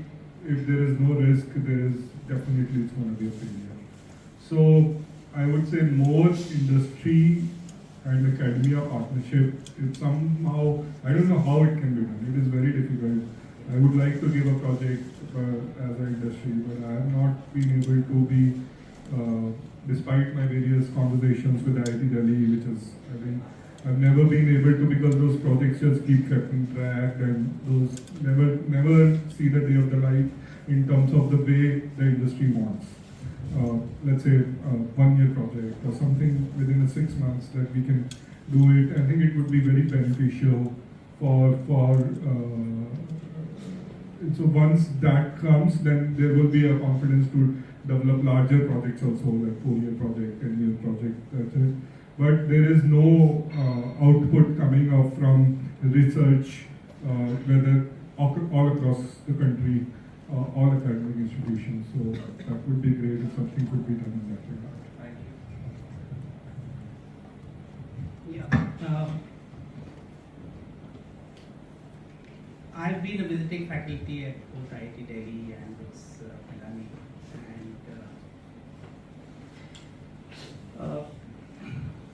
if there is no risk, there is definitely it's going to be a failure. So I would say more industry and academia partnership is somehow, I don't know how it can be done. It is very difficult. I would like to give a project as an industry, but I have not been able to be, despite my various conversations with IIT Delhi, which is, I think, I've never been able to, because those projects just keep getting dragged and those never see the day of the light in terms of the way the industry wants. Let's say a 1-year project or something within 6 months that we can do it. I think it would be very beneficial for so once that comes, then there will be a confidence to develop larger projects also, like 4-year project, 10-year project, that's it. But there is no output coming up from research, whether all across the country, all academic institutions. So that would be great if something could be done in that regard. Thank you. Yeah. I've been a visiting faculty at both IIT Delhi and its Pilani, and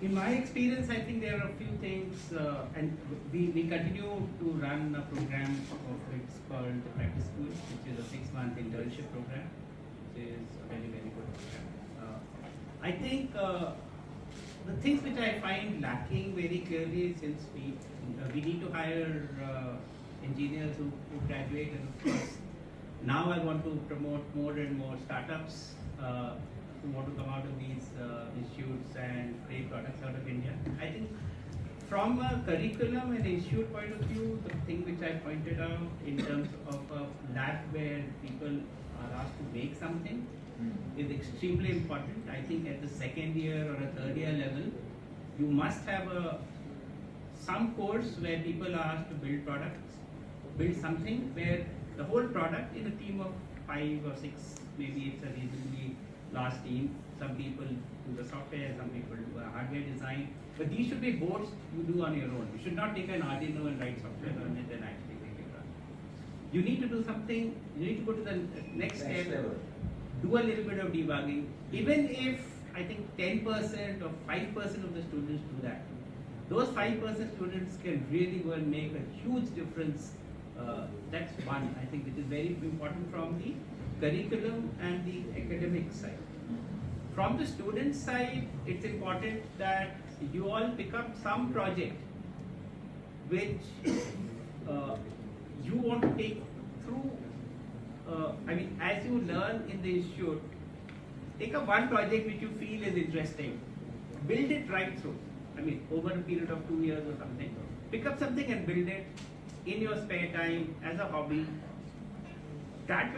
in my experience, I think there are a few things, and we continue to run a program of it's called the Practice School, which is a 6-month internship program, which is a very, very good program. I think the things which I find lacking very clearly, since we need to hire engineers who graduate, and of course now I want to promote more and more startups who want to come out of these institutes and create products out of India. I think from a curriculum and institute point of view, the thing which I pointed out in terms of a lab where people are asked to make something is extremely important. I think at the 2nd year or a 3rd year level, you must have some course where people are asked to build products, build something where the whole product in a team of 5 or 6, maybe it's a reasonably large team. Some people do the software, some people do a hardware design, but these should be boards you do on your own. You should not take an Arduino and write software on it and actually make it run. You need to do something, you need to go to the next step, do a little bit of debugging. Even if I think 10% or 5% of the students do that, those 5% students can really go and make a huge difference. That's one, I think, which is very important from the curriculum and the academic side. From the student side, it's important that you all pick up some project which you want to take through. As you learn in the institute, take up one project which you feel is interesting, build it right through. Over a period of 2 years or something, pick up something and build it in your spare time as a hobby. That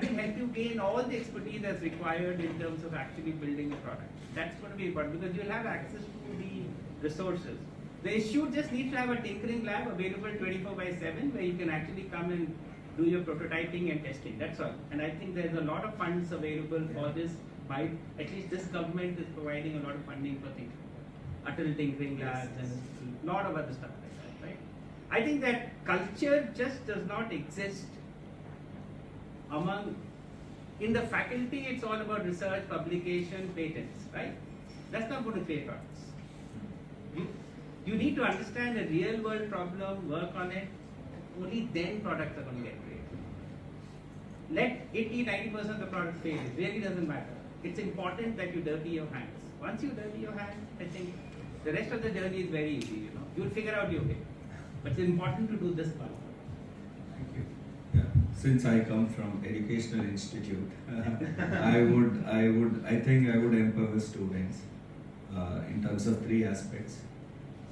will help you gain all the expertise that's required in terms of actually building a product. That's going to be important because you'll have access to the resources. The institute just needs to have a tinkering lab available 24/7 where you can actually come and do your prototyping and testing. That's all. And I think there's a lot of funds available for this. By at least this government is providing a lot of funding for things, tinkering labs and a lot of other stuff like that, right? I think that culture just does not exist in the faculty. It's all about research, publication, patents, right? That's not going to create products. You need to understand a real world problem, work on it, only then products are going to get created. Let 80-90% of the products fail, it really doesn't matter. It's important that you dirty your hands. Once you dirty your hands, I think the rest of the journey is very easy, You'll figure out your way. But it's important to do this part. Thank you. Yeah. Since I come from educational institute, I think I would empower students in terms of three aspects: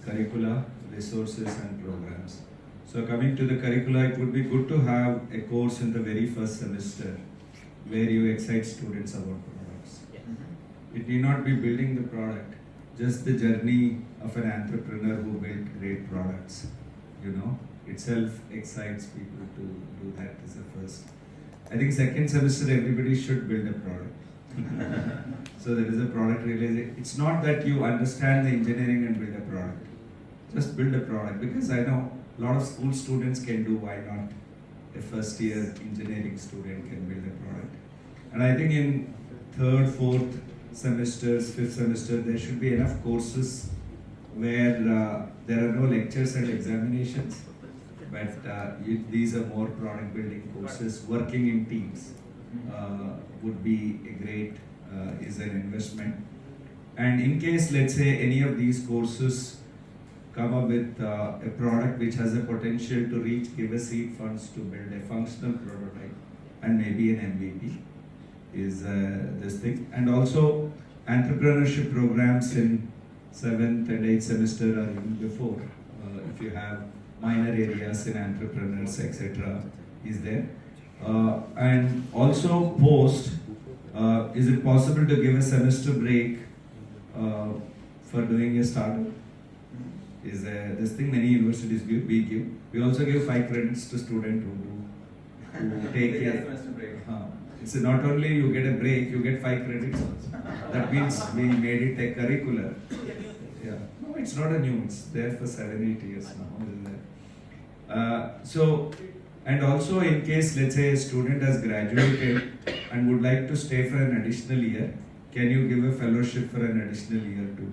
curricula, resources, and programs. So coming to the curricula, it would be good to have a course in the very first semester where you excite students about products. It need not be building the product, just the journey of an entrepreneur who built great products, itself excites people to do that as a first. I think second semester everybody should build a product. So there is a product realization. It's not that you understand the engineering and build a product. Just build a product, because I know a lot of school students can do, why not a first year engineering student can build a product. And I think in third, fourth semesters, fifth semester, there should be enough courses where there are no lectures and examinations, but these are more product building courses. Working in teams would be a great, is an investment. And in case, let's say, any of these courses come up with a product which has a potential to reach, give us seed funds to build a functional prototype and maybe an MVP, is this thing. And also entrepreneurship programs in 7th and 8th semester or even before, if you have minor areas in entrepreneurs, etc., is there. And also post, is it possible to give a semester break for doing a startup? Is this thing many universities give, we give. We also give 5 credits to students who take a semester break. It's not only you get a break, you get 5 credits also. That means we made it a curricular. Yeah. No, it's not a new, it's there for 7-8 years now. So, and also in case, let's say, a student has graduated and would like to stay for an additional year, can you give a fellowship for an additional year to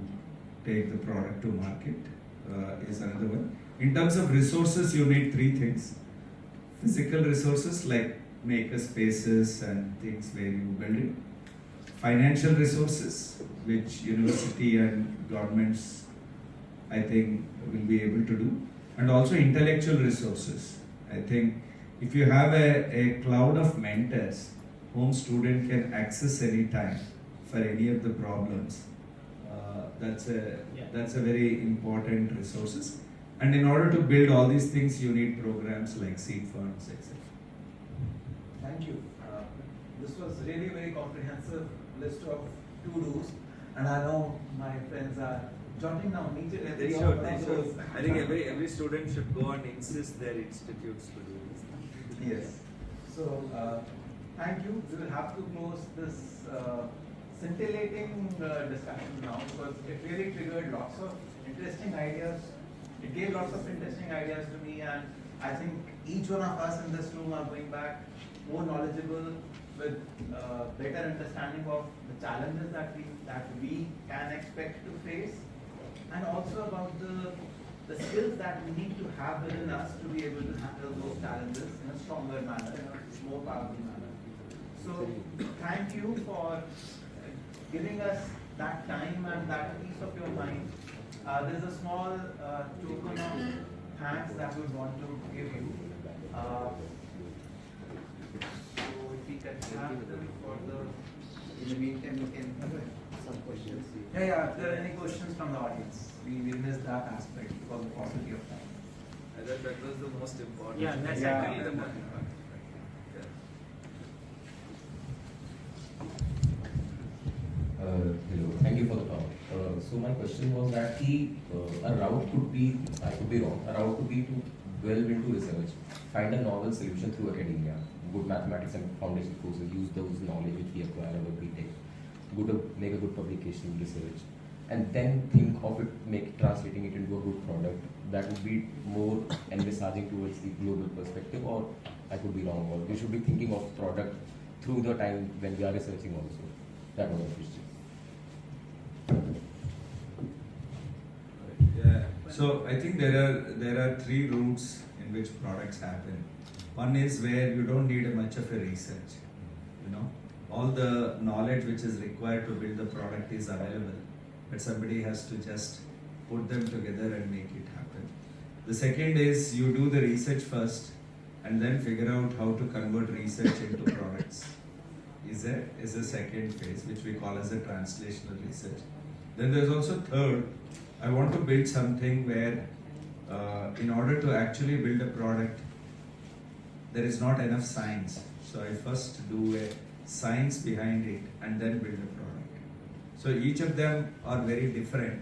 take the product to market? Is another one. In terms of resources, you need 3 things. Physical resources like maker spaces and things where you build it. Financial resources, which university and governments, I think, will be able to do. And also intellectual resources. I think if you have a cloud of mentors whom student can access anytime for any of the problems, that's a very important resources. And in order to build all these things, you need programs like seed funds, etc. Thank you. This was really very comprehensive list of to-dos, and I know my friends are jotting down each and every They one of should. those. I think every student should go and insist their institutes to do this. Yes. So, thank you. We will have to close this scintillating discussion now, because it really triggered lots of interesting ideas. It gave lots of interesting ideas to me, and I think each one of us in this room are going back more knowledgeable, with better understanding of the challenges that we can expect to face, and also about the skills that we need to have within us to be able to handle those challenges in a stronger manner, in a more powerful manner. So thank you for giving us that time and that piece of your mind. There's a small token of thanks that we want to give you. So if we can have them for the, in the meantime, we can some questions. Yeah, if there are any questions from the audience, we missed that aspect because of paucity of time. I thought that was the most important. Yeah, that's Yeah. actually the most important. Hello, thank you for the talk. So my question was that a route could be, I could be wrong, a route could be to delve into research, find a novel solution through academia, good mathematics and foundation courses, use those knowledge which we acquire over BTech, make a good publication research, and then think of it, translating it into a good product. That would be more envisaging towards the global perspective, or I could be wrong, or we should be thinking of product through the time when we are researching also. That was my question. Yeah. So I think there are 3 routes in which products happen. One is where you don't need much of a research. All the knowledge which is required to build the product is available, but somebody has to just put them together and make it happen. The second is you do the research first and then figure out how to convert research into products. Is a second phase, which we call as a translational research. Then there's also third, I want to build something where in order to actually build a product, there is not enough science. So I first do a science behind it and then build a product. So each of them are very different,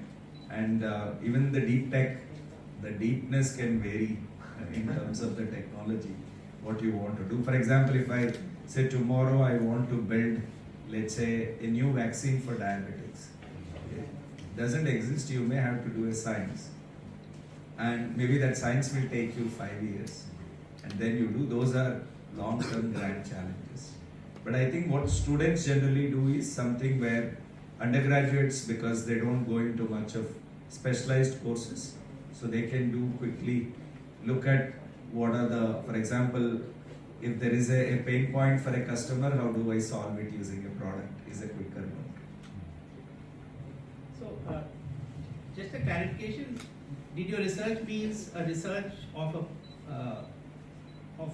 and even the deep tech, the deepness can vary in terms of the technology, what you want to do. For example, if I say tomorrow I want to build, let's say, a new vaccine for diabetics. Okay? Doesn't exist, you may have to do a science. And maybe that science will take you 5 years. And then you do, those are long-term grand challenges. But I think what students generally do is something where undergraduates, because they don't go into much of specialized courses, so they can do quickly, look at what are the, for example, if there is a pain point for a customer, how do I solve it using a product is a quicker one. So, just a clarification, did your research means a research of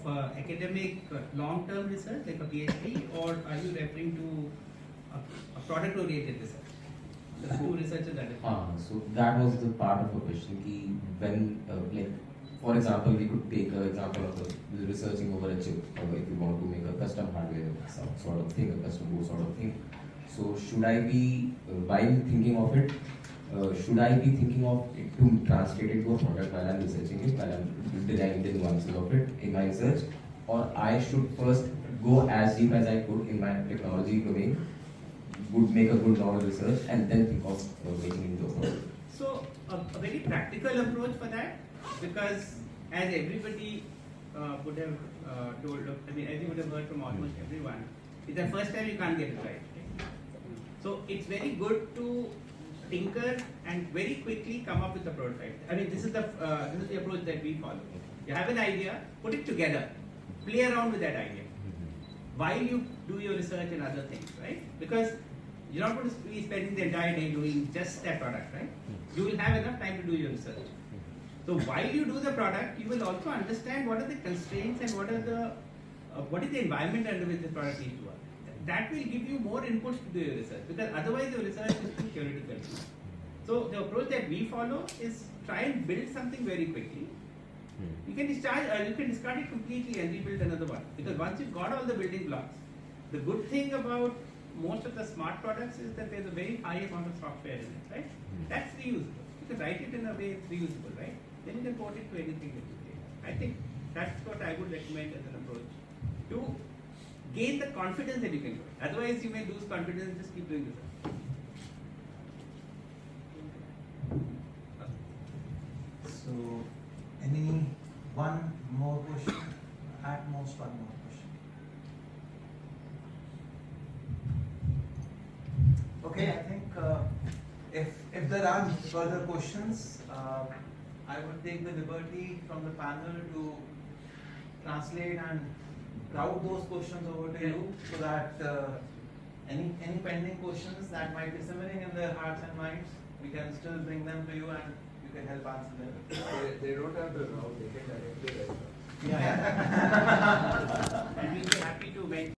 a academic long-term research like a PhD, or are you referring to a product-oriented research? The two researches that So that was the part of a question. Ki when, like, for example, we could take an example of the researching over a chip, or if you want to make a custom hardware, some sort of thing, a custom board sort of thing. So should I be, while thinking of it, should I be thinking of it to translate it to a product while I'm researching it, while I'm deriving the nuances of it in my research, or I should first go as deep as I could in my technology domain, would make a good novel research, and then think of making it into a product? So, a very practical approach for that, because as everybody would have told, I mean, as you would have heard from almost everyone, it's the first time you can't get it right. So, it's very good to tinker and very quickly come up with a prototype. I mean, this is the approach that we follow. You have an idea, put it together, play around with that idea while you do your research and other things, right? Because you're not going to be spending the entire day doing just that product, right? You will have enough time to do your research. So while you do the product, you will also understand what are the constraints and what is the environment under which the product needs to work. That will give you more inputs to do your research, because otherwise your research is too theoretical. So the approach that we follow is try and build something very quickly. You can discard it completely and rebuild another one, because once you've got all the building blocks, the good thing about most of the smart products is that there's a very high amount of software in it, right? That's reusable. You can write it in a way it's reusable, right? Then you can port it to anything that you create. I think that's what I would recommend as an approach to gain the confidence that you can do it. Otherwise, you may lose confidence and just keep doing this. So, any one more question? At most one more question. Okay, I think if there are further questions, I would take the liberty from the panel to translate and route those questions over to you, so that any pending questions that might be simmering in their hearts and minds, we can still bring them to you and you can help answer them. They don't have to route, they can directly write. Yeah. And we'll be happy to mention